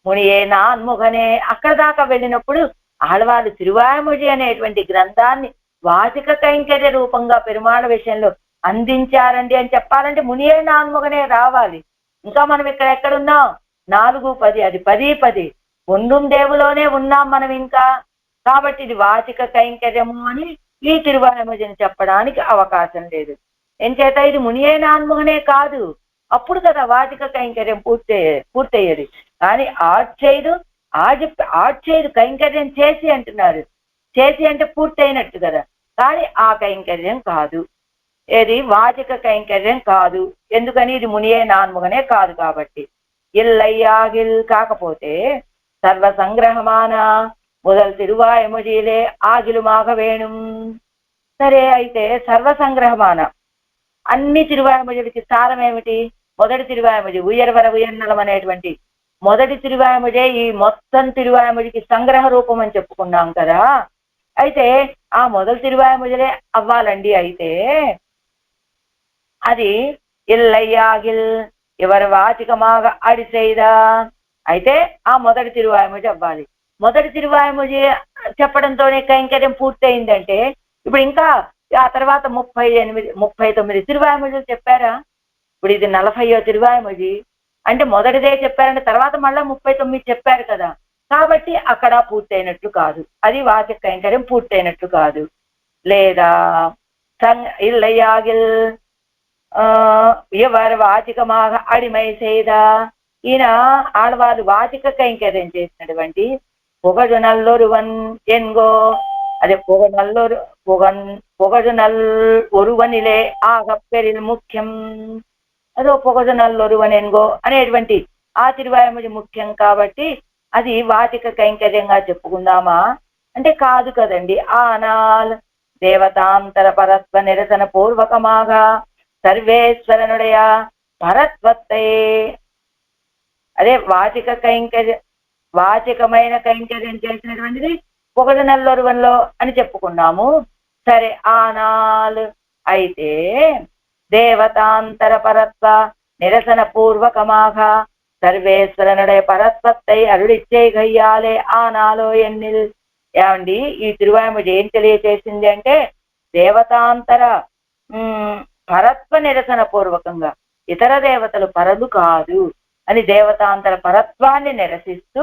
మునియే నాన్ముఖనే అక్కడ దాకా వెళ్ళినప్పుడు ఆడవాళ్ళు తిరువాయమొజి అనేటువంటి గ్రంథాన్ని వాచిక కైంకర్య రూపంగా పెరుమాళ విషయంలో అందించారండి అని చెప్పాలంటే మునియే నాన్ముఖనే రావాలి. ఇంకా మనం ఇక్కడ ఎక్కడున్నాం? 4-10 అది 10-10 దేవులోనే ఉన్నాం మనం ఇంకా. కాబట్టి ఇది వాచిక కైంకర్యము అని ఈ తిరువాయమొజిని చెప్పడానికి అవకాశం లేదు. ఎంచేత ఇది మునియే నాన్ముఖనే కాదు, అప్పుడు కదా వాచిక కైంకర్యం పూర్తయ్యేది. కానీ ఆడ్చేదు కైంకర్యం చేసి అంటున్నారు. చేసి అంటే పూర్తయినట్టు కదా, కానీ ఆ కైంకర్యం కాదు. ఏది? వాచిక కైంకర్యం కాదు. ఎందుకని? ఇది మునియే నాన్ముఖనే కాదు కాబట్టి. ఇల్లయ్యాగిల్ కాకపోతే సర్వ సంగ్రహమాన మొదలు తిరువాయమొజిలే ఆగిలుమాగ వేణుం. సరే, అయితే సర్వ సంగ్రహమాన అన్ని తిరువాయమొజిలకి సారం ఏమిటి? మొదటి తిరువాయమొజి ఉయ్యర్వర ఉయ్యన్నలం అనేటువంటి మొదటి తిరువాయమొజే ఈ మొత్తం తిరువాయమొజికి సంగ్రహ రూపం అని చెప్పుకున్నాం కదా. అయితే ఆ మొదటి తిరువాయమొజిలే అవ్వాలండి. అయితే అది ఇల్లయ్యాగిల్ ఎవరి వాచికమాగ అడిసేదా, అయితే ఆ మొదటి తిరువాయమొజి అవ్వాలి. మొదటి తిరువాయుమొഴి చెప్పడంతోనే కైంకర్యం పూర్తయిందంటే ఇప్పుడు ఇంకా ఆ తర్వాత 39 తిరువాయుమొழிలు చెప్పారా? ఇప్పుడు ఇది 40వ తిరువాయుమొഴి అంటే మొదటిదే చెప్పారంటే తర్వాత మళ్ళా 39 చెప్పారు కదా. కాబట్టి అక్కడ పూర్తయినట్లు కాదు, అది వాచక కైంకర్యం పూర్తయినట్లు కాదు. లేదా ఇల్లయ్యాగిల్ ఇవర్ వాచికమాగ అడిమై సేదా, ఈయన ఆడవాళ్ళు వాచిక కైంకర్యం చేసినటువంటి పొగడు నల్లొరువన్ ఎన్గో, అదే పొగడు నల్ ఒరువనిలే ఆగప్పెరిల్ ముఖ్యం, అదో పొగడు నల్లొరువన్ ఎన్గో అనేటువంటి ఆ తిరువాయుమొഴి ముఖ్యం కాబట్టి అది వాచిక కైంకర్యంగా చెప్పుకుందామా అంటే కాదు కదండి. ఆనాల్ దేవతాంతర పరత్వ నిరసన పూర్వకమాగా సర్వేశ్వరనుడయ పరత్వత్తే, అదే వాచికమైన కైంకర్యం చేసినటువంటిది పొగడు నల్లొరువన్లో అని చెప్పుకున్నాము. సరే, ఆనాల్ అయితే దేవతాంతర పరత్వ నిరసన పూర్వకమాగా సర్వేశ్వరనుడే పరత్వత్తై అరుడిచ్చే గయ్యాలే ఆనాలో ఎన్నిల్. ఏమండి, ఈ తిరువాయుమొഴి ఏం తెలియచేసింది అంటే దేవతాంతర పరత్వ నిరసన పూర్వకంగా ఇతర దేవతలు పరలు కాదు అని దేవతాంతర పరత్వాన్ని నిరసిస్తూ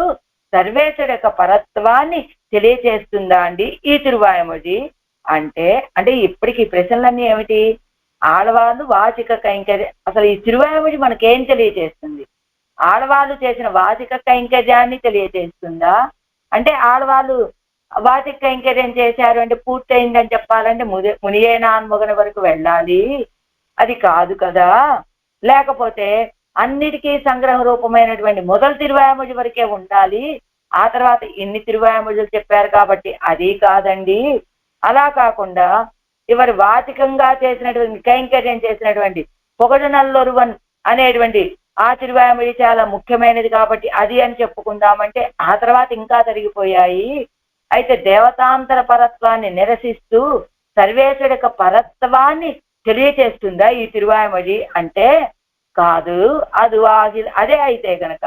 సర్వేశ్వరుడు యొక్క పరత్వాన్ని తెలియచేస్తుందా అండి ఈ తిరువాయుమొഴి అంటే? అంటే ఇప్పటికి ప్రశ్నలన్నీ ఏమిటి? ఆడవాళ్ళు వాచిక కైంకర్యం, అసలు ఈ తిరువాయుమొഴి మనకేం తెలియచేస్తుంది? ఆడవాళ్ళు చేసిన వాచిక కైంకర్యాన్ని తెలియజేస్తుందా? అంటే ఆడవాళ్ళు వాచిక కైంకర్యం చేశారు అంటే పూర్తయిందని చెప్పాలంటే మునియేనాన్మొగని వరకు వెళ్ళాలి, అది కాదు కదా. లేకపోతే అన్నిటికీ సంగ్రహ రూపమైనటువంటి మొదటి తిరువాయుమొഴి వరకే ఉండాలి, ఆ తర్వాత ఇన్ని తిరువాయుమొழிలు చెప్పారు కాబట్టి అది కాదండి. అలా కాకుండా ఇవరు వాచికంగా చేసినటువంటి కైంకర్యం చేసినటువంటి పొగడు నల్లొరువన్ అనేటువంటి ఆ తిరువాయుమొഴి చాలా ముఖ్యమైనది కాబట్టి అది అని చెప్పుకుందామంటే ఆ తర్వాత ఇంకా జరిగిపోయాయి. అయితే దేవతాంతర పరత్వాన్ని నిరసిస్తూ సర్వేశ్వరుడి యొక్క పరత్వాన్ని తెలియచేస్తుందా ఈ తిరువాయుమొഴి అంటే కాదు. అదే అయితే గనక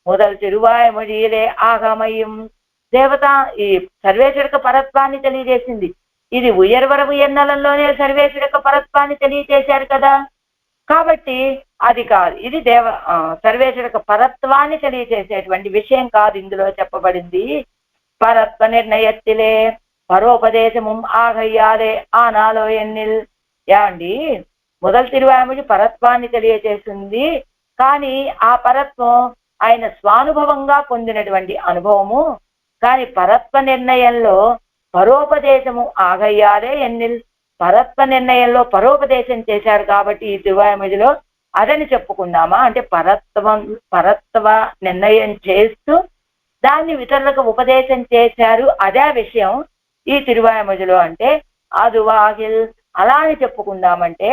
మొదలు తిరువాయుమొழியிலே ఆగమయం ఈ సర్వేశ్వరుడి యొక్క పరత్వాన్ని తెలియజేసింది. ఇది ఉయర్వర ఉయర్నలంలోనే సర్వేశ్వరుడి యొక్క పరత్వాన్ని తెలియజేశారు కదా. కాబట్టి అది కాదు, ఇది సర్వేశ్వరుడి యొక్క పరత్వాన్ని తెలియజేసేటువంటి విషయం కాదు ఇందులో చెప్పబడింది. పరత్వ నిర్ణయత్తిలే పరోపదేశము ఆగయ్యాలే ఆనాలో ఎన్నిల్. ఏమండి, మొదలు తిరువాయుమొഴి పరత్వాన్ని తెలియజేస్తుంది, కానీ ఆ పరత్వం ఆయన స్వానుభవంగా పొందినటువంటి అనుభవము. కానీ పరత్వ నిర్ణయంలో పరోపదేశము ఆగయ్యాలే ఎన్నిల్, పరత్వ నిర్ణయంలో పరోపదేశం చేశారు కాబట్టి ఈ తిరువాయుమొழிలో అదని చెప్పుకుందామా అంటే పరత్వ నిర్ణయం చేస్తూ దాన్ని ఇతరులకు ఉపదేశం చేశారు, అదే విషయం ఈ తిరువాయుమొழிలో అంటే అది వాగిల్ అలా అని చెప్పుకుందామంటే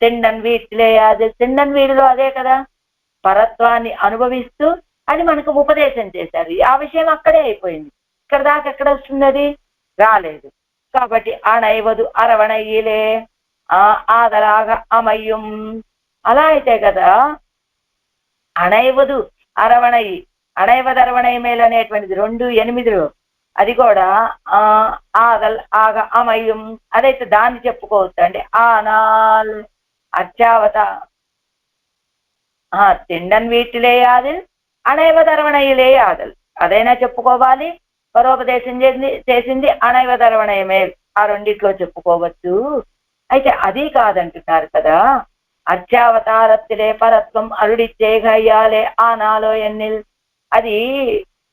తిండన్ వీడిలో అదే కదా, పరత్వాన్ని అనుభవిస్తూ అది మనకు ఉపదేశం చేశారు. ఆ విషయం అక్కడే అయిపోయింది. ఇక్కడ దాకా ఎక్కడ వస్తుంది? అది రాలేదు. కాబట్టి అణైవదు అరవణయ్యలే ఆదలాగా అమయ్యం. అలా అయితే కదా అణైవదు అరవణయి, అణైవదరవణయి మేలు అనేటువంటిది 2:8 అది కూడా ఆగ అమయ్యం. అదైతే దాన్ని చెప్పుకోవచ్చు అండి. ఆనాల్ అర్చావత తిండన్ వీటిలే యాదల్ అణైవదరవణయిలే యాదల్, అదైనా చెప్పుకోవాలి. పరోపదేశం చేసింది అణైవదరవణయ మేల్, ఆ రెండిట్లో చెప్పుకోవచ్చు. అయితే అది కాదంటున్నారు కదా. అర్చావతారత్తిలే పరత్వం అరుడిచ్చే గయ్యాలే ఆనాలో ఎన్నిల్. అది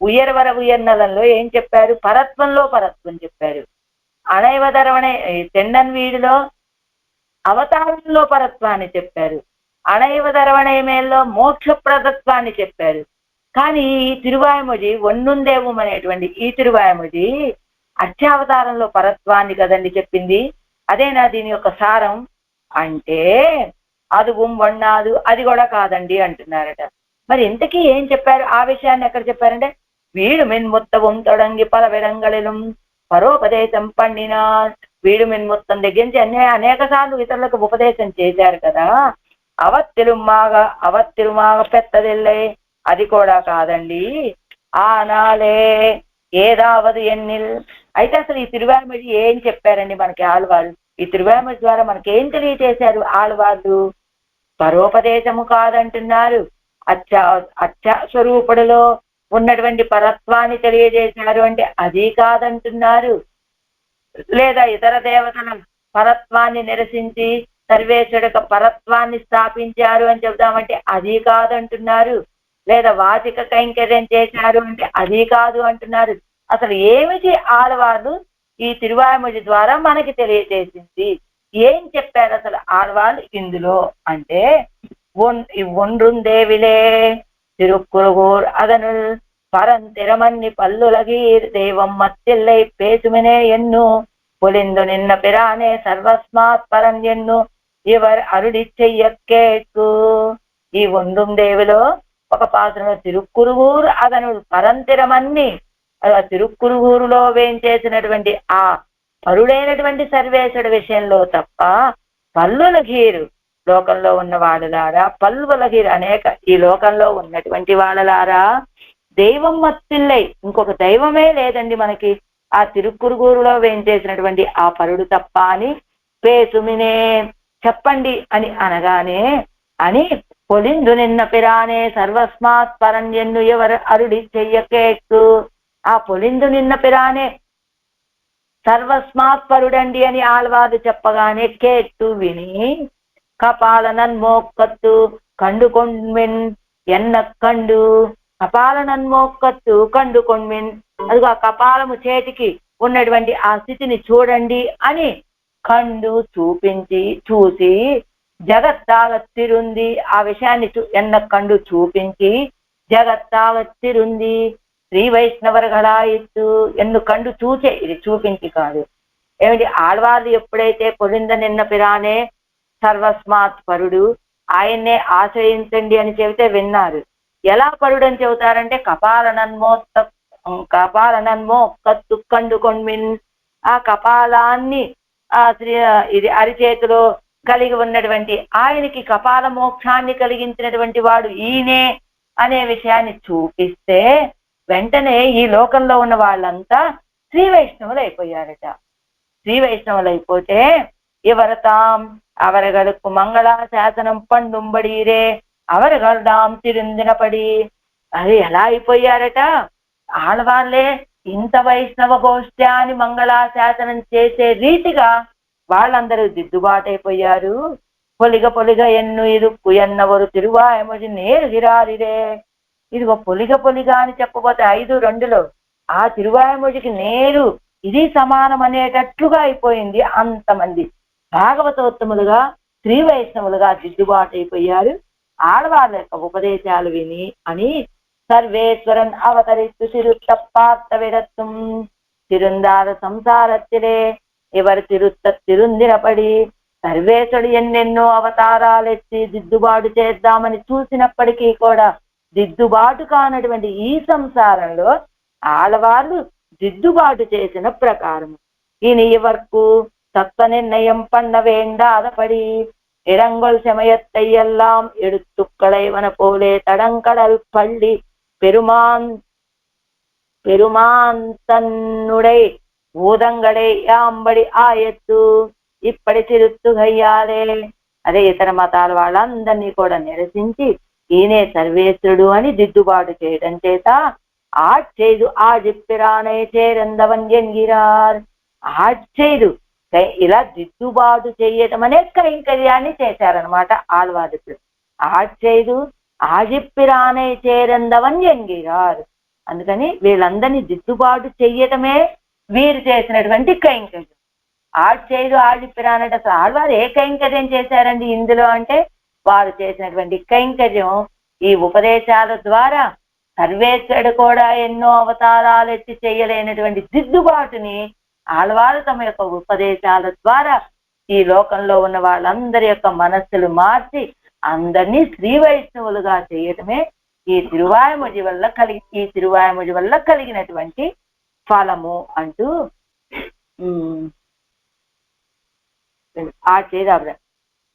ఉయర్వర ఉయర్నలంలో ఏం చెప్పారు? పరత్వంలో పరత్వం చెప్పారు. అణైవదరవణ తెండన్ వీడిలో అవతారంలో పరత్వాన్ని చెప్పారు. అణైవదరవణయమేల్లో మోక్షప్రదత్వాన్ని చెప్పారు. కానీ ఈ తిరువాయుమొഴి ఒన్నుందేవం అనేటువంటి ఈ తిరువాయుమొഴి అర్చావతారంలో పరత్వాన్ని కదండి చెప్పింది. అదేనా దీని యొక్క సారం అంటే అది ఒన్నాదు, అది కూడా కాదండి అంటున్నారట. మరి ఇంతకీ ఏం చెప్పారు? ఆ విషయాన్ని ఎక్కడ చెప్పారంటే వీడు మిన్ముత్తవం తొడంగి పల విడంగళిలం పరోపదేశం పండినా. వీడు మిన్ముత్తం దగ్గర నుంచి అనేక సార్లు ఇతరులకు ఉపదేశం చేశారు కదా. అవత్తిరుమాగ పెత్తదిల్లే, అది కూడా కాదండి. ఆనాలే ఏదావదు ఎన్నిల్. అయితే అసలు ఈ తిరువాయిమొഴി ఏం చెప్పారండి మనకి ఆళ్వారు? ఈ తిరువాయిమొഴి ద్వారా మనకేం తెలియజేశారు ఆళ్వారు? పరోపదేశము కాదంటున్నారు, అత్యాస్వరూపుడిలో ఉన్నటువంటి పరత్వాన్ని తెలియజేశారు అంటే అది కాదంటున్నారు. లేదా ఇతర దేవతల పరత్వాన్ని నిరసించి సర్వేశ్వరుడు యొక్క పరత్వాన్ని స్థాపించారు అని చెబుదామంటే అది కాదంటున్నారు. లేదా వాచిక కైంకర్యం చేశారు అంటే అది కాదు అంటున్నారు. అసలు ఏమిటి ఆళ్వార్లు ఈ తిరువాయిమొഴి ద్వారా మనకి తెలియజేసింది? ఏం చెప్పారు అసలు ఆళ్వార్లు ఇందులో అంటే, ஒன்றுந்தேவிலே திருக்குறுகூர் அதனுள் பரந்திரமன்னி பல்லுலகீர் தெய்வம் மத்தில்லை பேசுமினே ఎన్ను పొలిందు నిన్న పిరానే సర్వస్మాత్ పరం ఎన్ను ఇవర్ అరుడి చెయ్య కేకు. ఈ ఒండుం దేవిలో ఒక పాత్రలో తిరుక్కురుగూరు అదను పరంతిరమన్ని, తిరుక్కురుగూరులో వేంచేసినటువంటి ఆ పరుడైనటువంటి సర్వేశ్వరుడి విషయంలో తప్ప పల్లులగీరు లోకంలో ఉన్న వాళ్ళలారా, పల్లులగీరు అనేక ఈ లోకంలో ఉన్నటువంటి వాళ్ళలారా, దైవం మత్తిల్లై ఇంకొక దైవమే లేదండి మనకి ఆ తిరుక్కురుగూరులో వేంచేసినటువంటి ఆ పరుడు తప్ప అని పేసుమినే చెప్పండి అని అనగానే అని పొలిందు నిన్న పిరానే సర్వస్మాత్ పరం ఎన్ను ఎవరు అరుడి చెయ్యకేకు. ఆ పొలిందు నిన్న పిరానే సర్వస్మాత్ పరుడండి అని ఆళ్వారు చెప్పగానే కేట్టు విని కపాలనన్మోక్కత్తు కండుకొన్మిన్ ఎన్న కండు. కపాలనన్మోక్కత్తు కండుకొన్మిన్, అదిగో ఆ కపాలము చేతికి ఉన్నటువంటి ఆ స్థితిని చూడండి అని కండు చూసి జగత్తాగత్తిరుంది ఆ విషయాన్ని ఎన్న కండు చూపించి జగత్తాగత్తిరుంది శ్రీ వైష్ణవర్గళాయిత్తు ఎన్ను కండు చూచే, ఇది చూపించి కాదు. ఏమిటి ఆళ్వార్లు ఎప్పుడైతే పొలింద నిన్న పిరానే సర్వస్మాత్ పరుడు ఆయన్నే ఆశ్రయించండి అని చెబితే విన్నారు. ఎలా పరుడు అని చెబుతారంటే కపాలనన్మో కత్తు కండుకొన్మిన్, ఆ కపాలాన్ని ఇది అరిచేతిలో కలిగి ఉన్నటువంటి ఆయనకి కపాల మోక్షాన్ని కలిగించినటువంటి వాడు ఈయనే అనే విషయాన్ని చూపిస్తే వెంటనే ఈ లోకంలో ఉన్న వాళ్ళంతా శ్రీ వైష్ణవులు అయిపోయారట. శ్రీ వైష్ణవులు అయిపోతే ఇవరతాం అవరగడుకు మంగళాశాసనం పండుంబడీరే అవరగల్డాం తిరుందినపడి. అది ఎలా అయిపోయారట? ఆళ్వార్లే ఇంత వైష్ణవ గోష్ఠ్యాన్ని మంగళాశాసనం చేసే రీతిగా వాళ్ళందరూ దిద్దుబాటైపోయారు. పొలిగ ఎన్ను ఇరుక్కు ఎన్నవరు తిరువాయిమొഴి నేరుగిరారిరే. ఇదిగో పొలిగ అని చెప్పబోతే 5:2లో ఆ తిరువాయిమొഴിకి నేరు ఇది సమానం అనేటట్లుగా అయిపోయింది. అంతమంది భాగవతోత్తములుగా శ్రీ వైష్ణవులుగా దిద్దుబాటు అయిపోయారు ఆళ్వార్ల యొక్క ఉపదేశాలు విని అని. సర్వేశ్వరన్ అవతరిస్తు తిరుత్తప్పార్త విడత్తుం తిరుందార సంసారத்திலே ఇవరు తిరుందినపడి. సర్వేశ్వరుడు ఎన్నెన్నో అవతారాలెత్తి దిద్దుబాటు చేద్దామని చూసినప్పటికీ కూడా దిద్దుబాటు కానటువంటి ఈ సంసారంలో ఆళ్వార్లు దిద్దుబాటు చేసిన ప్రకారం ఇని ఇవర్కు தத்துவ நிர்ணயம் பண்ண வேண்டாதபடி இடங்கொள் செமயத்தையெல்லாம் எடுத்துக்களைவன போலே தடங்கடல் பள்ளி பெருமான் தன்னுடைய భూతంగడే యాంబడి ఆయత్తు ఇప్పటి తిరుత్తుగయ్యాలే. అదే ఇతర మతాల వాళ్ళందరినీ కూడా నిరసించి ఈయనే సర్వేశ్వరుడు అని దిద్దుబాటు చేయడం చేత ఆడ్చేదు ఆజిప్పిరానే చేరందవన్ ఎన్గిరార్. ఆడ్చేదు ఇలా దిద్దుబాటు చేయటం అనే కైంకర్యాన్ని చేశారనమాట ఆళ్వార్లు. ఆడ్చేదు ఆజిప్పిరానే చేరందవన్ ఎన్గిరార్. అందుకని వీళ్ళందరినీ దిద్దుబాటు చెయ్యటమే వీరు చేసినటువంటి కైంకర్యం. ఆడ్చేదు ఆజిప్పిరానట. అసలు ఆళ్వారు ఏ కైంకర్యం చేశారండి ఇందులో అంటే వారు చేసినటువంటి కైంకర్యం ఈ ఉపదేశాల ద్వారా సర్వేశ్వరుడు కూడా ఎన్నో అవతారాలు ఎత్తి చేయలేనటువంటి దిద్దుబాటుని ఆళ్వారు తమ యొక్క ఉపదేశాల ద్వారా ఈ లోకంలో ఉన్న వాళ్ళందరి యొక్క మనస్సులు మార్చి అందరినీ శ్రీ వైష్ణవులుగా చేయటమే ఈ తిరువాయిమొഴి వల్ల కలిగినటువంటి ఫలము అంటూ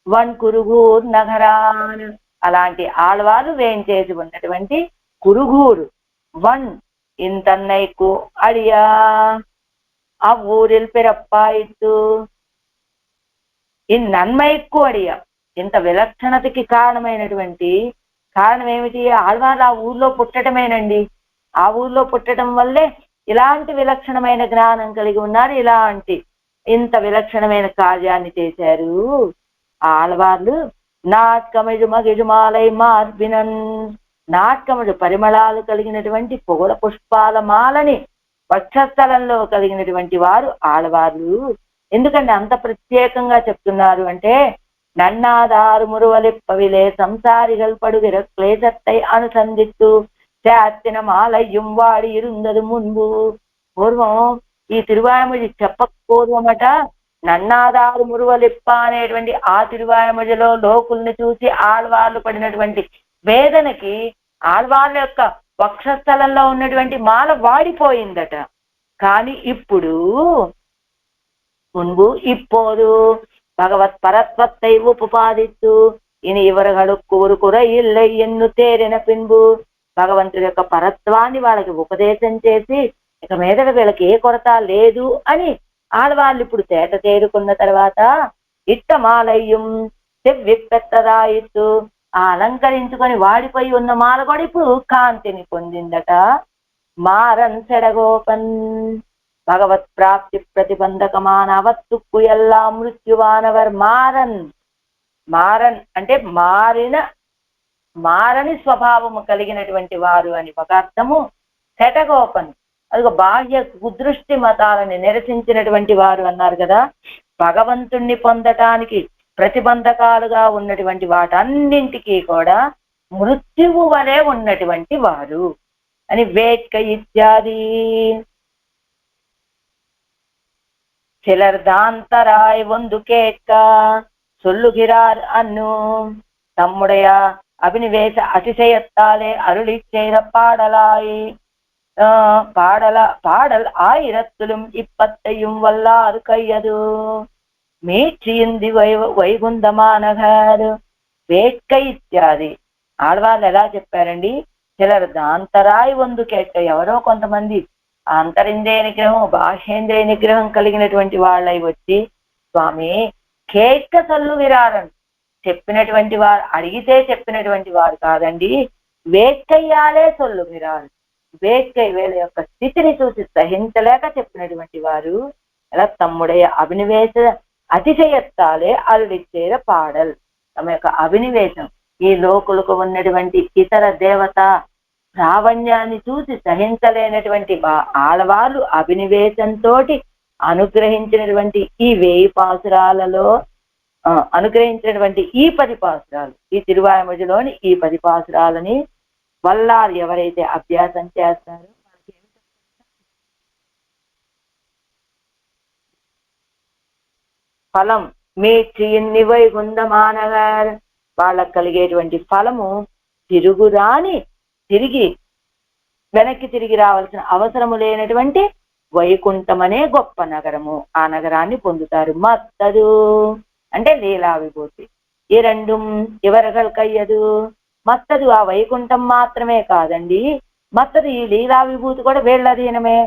వన్ కురుగూర్ నగరాన్. అలాంటి ఆళ్వారు వేంచేసి ఉన్నటువంటి కురుగూరు వన్ ఇంతన్నైకు అడియా అవ్వూరిల్ పిరప్పాయిత్తు ఈ నన్మైకు అడియా. ఇంత విలక్షణతకి కారణం ఏమిటి? ఆళ్వార్లు ఆ ఊర్లో పుట్టటమేనండి. ఆ ఊర్లో పుట్టడం వల్లే ఇలాంటి విలక్షణమైన జ్ఞానం కలిగి ఉన్నారు. ఇంత విలక్షణమైన కార్యాన్ని చేశారు ఆళ్వార్లు. నాట్కమిజు మగిజుమాలై మార్పినన్, నాట్కముడు పరిమళాలు కలిగినటువంటి పొగల పుష్పాల మాలని వక్షస్థలంలో కలిగినటువంటి వారు ఆళ్వార్లు. ఎందుకంటే అంత ప్రత్యేకంగా చెప్తున్నారు అంటే, நன்னாதாறு முறுவலிப்பவிலே சம்சாரிகள் படுகிற கிளேசத்தை అనుసంధిస్తూ శాత్తిన మాలయ్యం వాడి இருந்தது మున్బు. పూర్వం ఈ తిరువాయముడి చెప్పకపోవమట, నన్నాదారు మురువలిప్ప అనేటువంటి ఆ తిరువాయముడిలో లోకుల్ని చూసి ఆళ్వార్లు పడినటువంటి వేదనకి ఆళ్వార్ల యొక్క వక్షస్థలంలో ఉన్నటువంటి మాల వాడిపోయిందట. కానీ ఇప్పుడు మున్బు ఇప్పోదు భగవత్ పరత్వத்தை ఉపాదిస్తూ ఇని ఇవరగడుక్కు ஒரு குறை இல்லை ఎన్ను తేరిన పిన్బు. భగవంతుడి యొక్క పరత్వాన్ని వాళ్ళకి ఉపదేశం చేసి ఇక మీద వీళ్ళకి ఏ కొరత లేదు అని ఆడవాళ్ళు ఇప్పుడు తేట తేరుకున్న తర్వాత ఇట్టమాలయ్యం చెవ్విప్పెత్తదాయిత్తు, ఆ అలంకరించుకొని వాడిపోయి ఉన్న మాల కూడా ఇప్పుడు కాంతిని పొందిందట. మారన్ సెడగోపన్ భగవత్ ప్రాప్తి ప్రతిబంధకమానవత్తుక్కు ఎల్లా మృత్యువానవర్. మారన్ అంటే మారని స్వభావము కలిగినటువంటి వారు అని ఒక అర్థము. శటగోపన్ అది బాహ్య కుదృష్టి మతాలని నిరసించినటువంటి వారు అన్నారు కదా. భగవంతుణ్ణి పొందటానికి ప్రతిబంధకాలుగా ఉన్నటువంటి వాటన్నింటికీ కూడా మృత్యువు వలె ఉన్నటువంటి వారు అని వేట్క ఇత్యాది. சிலர்தாந்தராய் ஒன்று கேட்க சொல்லுகிறார் அன்னு, தம்முடைய அபினிவேச அதிசயத்தாலே அருளி செய்த பாடல் ஆயிரத்திலும் இப்பத்தையும் வல்லாறு கையது மீட்சியிந்தி వైగుంధమానగారు. వేట్క ఇత్యాది ఆడవాళ్ళు ఎలా చెప్పారండి? చిలరు దాంతరాయి వందు కేట్క, ఎవరో కొంతమంది అంతరింద్రియ నిగ్రహం బాహ్యేంద్రియ నిగ్రహం కలిగినటువంటి వాళ్ళై వచ్చి, స్వామి కేట్క సల్లు విరారన్, చెప్పినటువంటి వారు అడిగితే చెప్పినటువంటి వారు కాదండి, వేట్కయ్యాలే సొల్లు విరారు. వేట్కై వీళ్ళ యొక్క స్థితిని చూసి సహించలేక చెప్పినటువంటి వారు. అలా తమ్ముడయ అభినివేశ అతిశయత్తాలే అరుడిచ్చేర పాడల్. తమ యొక్క అభినివేశం, ఈ లోకులకు ఉన్నటువంటి ఇతర దేవత ప్రావణ్యాన్ని చూసి సహించలేనటువంటి ఆడవాళ్ళు అభినివేశంతో అనుగ్రహించినటువంటి ఈ 1000 పాసురాలలో అనుగ్రహించినటువంటి ఈ 10 పాసురాలు, ఈ తిరువాయముడిలోని ఈ 10 పాసురాలని వల్లారు ఎవరైతే అభ్యాసం చేస్తారో ఫలం మీచి వైగుంధమానగారు, వాళ్ళకు కలిగేటువంటి ఫలము తిరిగి వెనక్కి తిరిగి రావాల్సిన అవసరము లేనటువంటి వైకుంఠం అనే గొప్ప నగరము. ఆ నగరాన్ని పొందుతారు. మత్తదు అంటే లీలా విభూతి. ఈ రెండు ఎవరగల్ కయ్యదు. మత్తదు ఆ వైకుంఠం మాత్రమే కాదండి, మత్తదు ఈ లీలా విభూతి కూడా వీళ్ళధీనమే.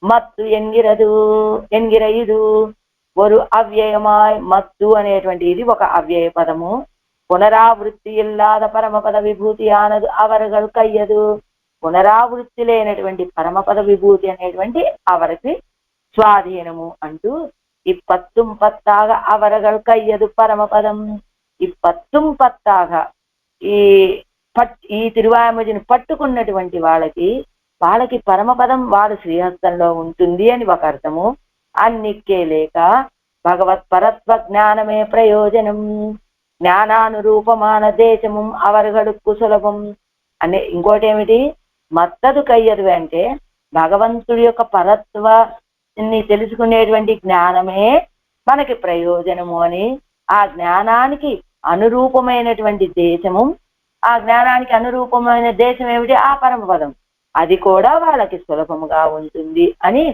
మత్తు ఎంగిరయిదు ஒரு అవ్యయమాయ్. మత్తు అనేటువంటి ఇది ఒక అవ్యయ పదము. పునరావృత్తి ఇల్లాద పరమపద విభూతి ఆనదు అవరగల్ కయ్యదు. పునరావృత్తి లేనటువంటి పరమపద విభూతి అనేటువంటి అవరికి స్వాధీనము అంటూ ఈ పత్తుం పత్తాగా అవరగల్ కయ్యదు పరమపదం. ఈ పత్తుం పత్తాగా ఈ తిరువాయముడిని పట్టుకున్నటువంటి వాళ్ళకి పరమపదం వాడు శ్రీహస్తంలో ఉంటుంది అని ఒక అర్థము. అన్నిక్కే లేక భగవత్ పరత్వ జ్ఞానమే ప్రయోజనం. జ్ఞానానురూపమాన దేశము అవరగడుక్కు సులభం అనే ఇంకోటి ఏమిటి? మత్తదు కయ్యదు అంటే భగవంతుడి యొక్క పరత్వాన్ని తెలుసుకునేటువంటి జ్ఞానమే మనకి ప్రయోజనము అని. ఆ జ్ఞానానికి అనురూపమైనటువంటి దేశము, ఆ జ్ఞానానికి అనురూపమైన దేశం ఏమిటి? ఆ పరమపదం. అది కూడా వాళ్ళకి సులభముగా ఉంటుంది అని.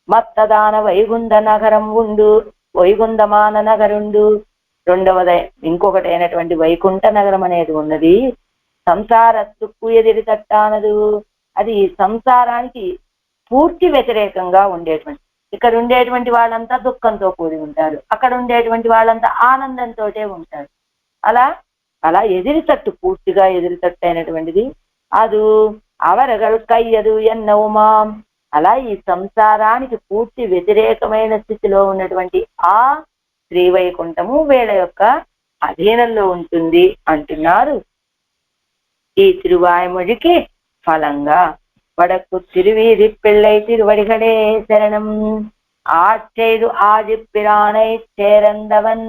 మత్తదాన వైగుంధ నగరం ఉండు, వైగుంధమాన నగరుండు. రెండవది ఇంకొకటి అయినటువంటి వైకుంఠ నగరం అనేది ఉన్నది. సంసార తుక్కు ఎదిరి తట్టానదు. అది సంసారానికి పూర్తి వ్యతిరేకంగా ఉండేటువంటి, ఇక్కడ ఉండేటువంటి వాళ్ళంతా దుఃఖంతో కూడి ఉంటారు, అక్కడ ఉండేటువంటి వాళ్ళంతా ఆనందంతో ఉంటారు. అలా అలా ఎదిరితట్టు, పూర్తిగా ఎదిరితట్టు అయినటువంటిది అది అవరగల్ కయ్యదు ఎన్నవుమాం. అలా ఈ సంసారానికి పూర్తి వ్యతిరేకమైన స్థితిలో ఉన్నటువంటి ఆ శ్రీవైకుంఠము వీళ్ళ యొక్క అధీనంలో ఉంటుంది అంటున్నారు ఈ తిరువాయమొழிకి ఫలంగా. వడకు తిరువీధి పిళ్ళై తిరువడిగడే శరణం ஆட்செய்து ஆதிப்பிரானை சேரந்தவன்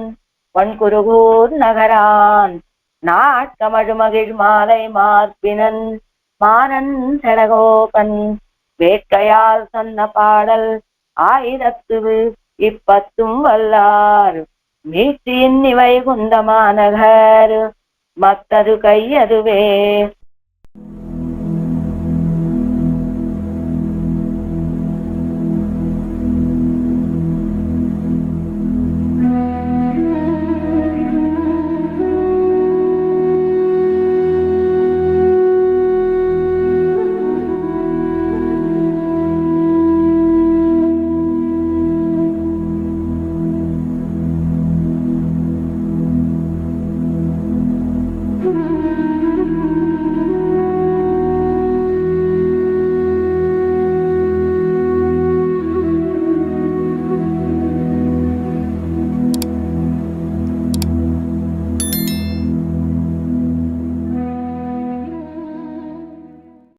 வன்குருகூர் நகரான் நாட்கமழு மகிழ் மாலை மார்பினன் மானன் சடகோபன் வேட்கையால் சொன்ன பாடல் ஆயிரத்து இப்பத்தும் வல்லார் மீட்டின் இவை குந்தமாநகர் மத்தது கையதுவே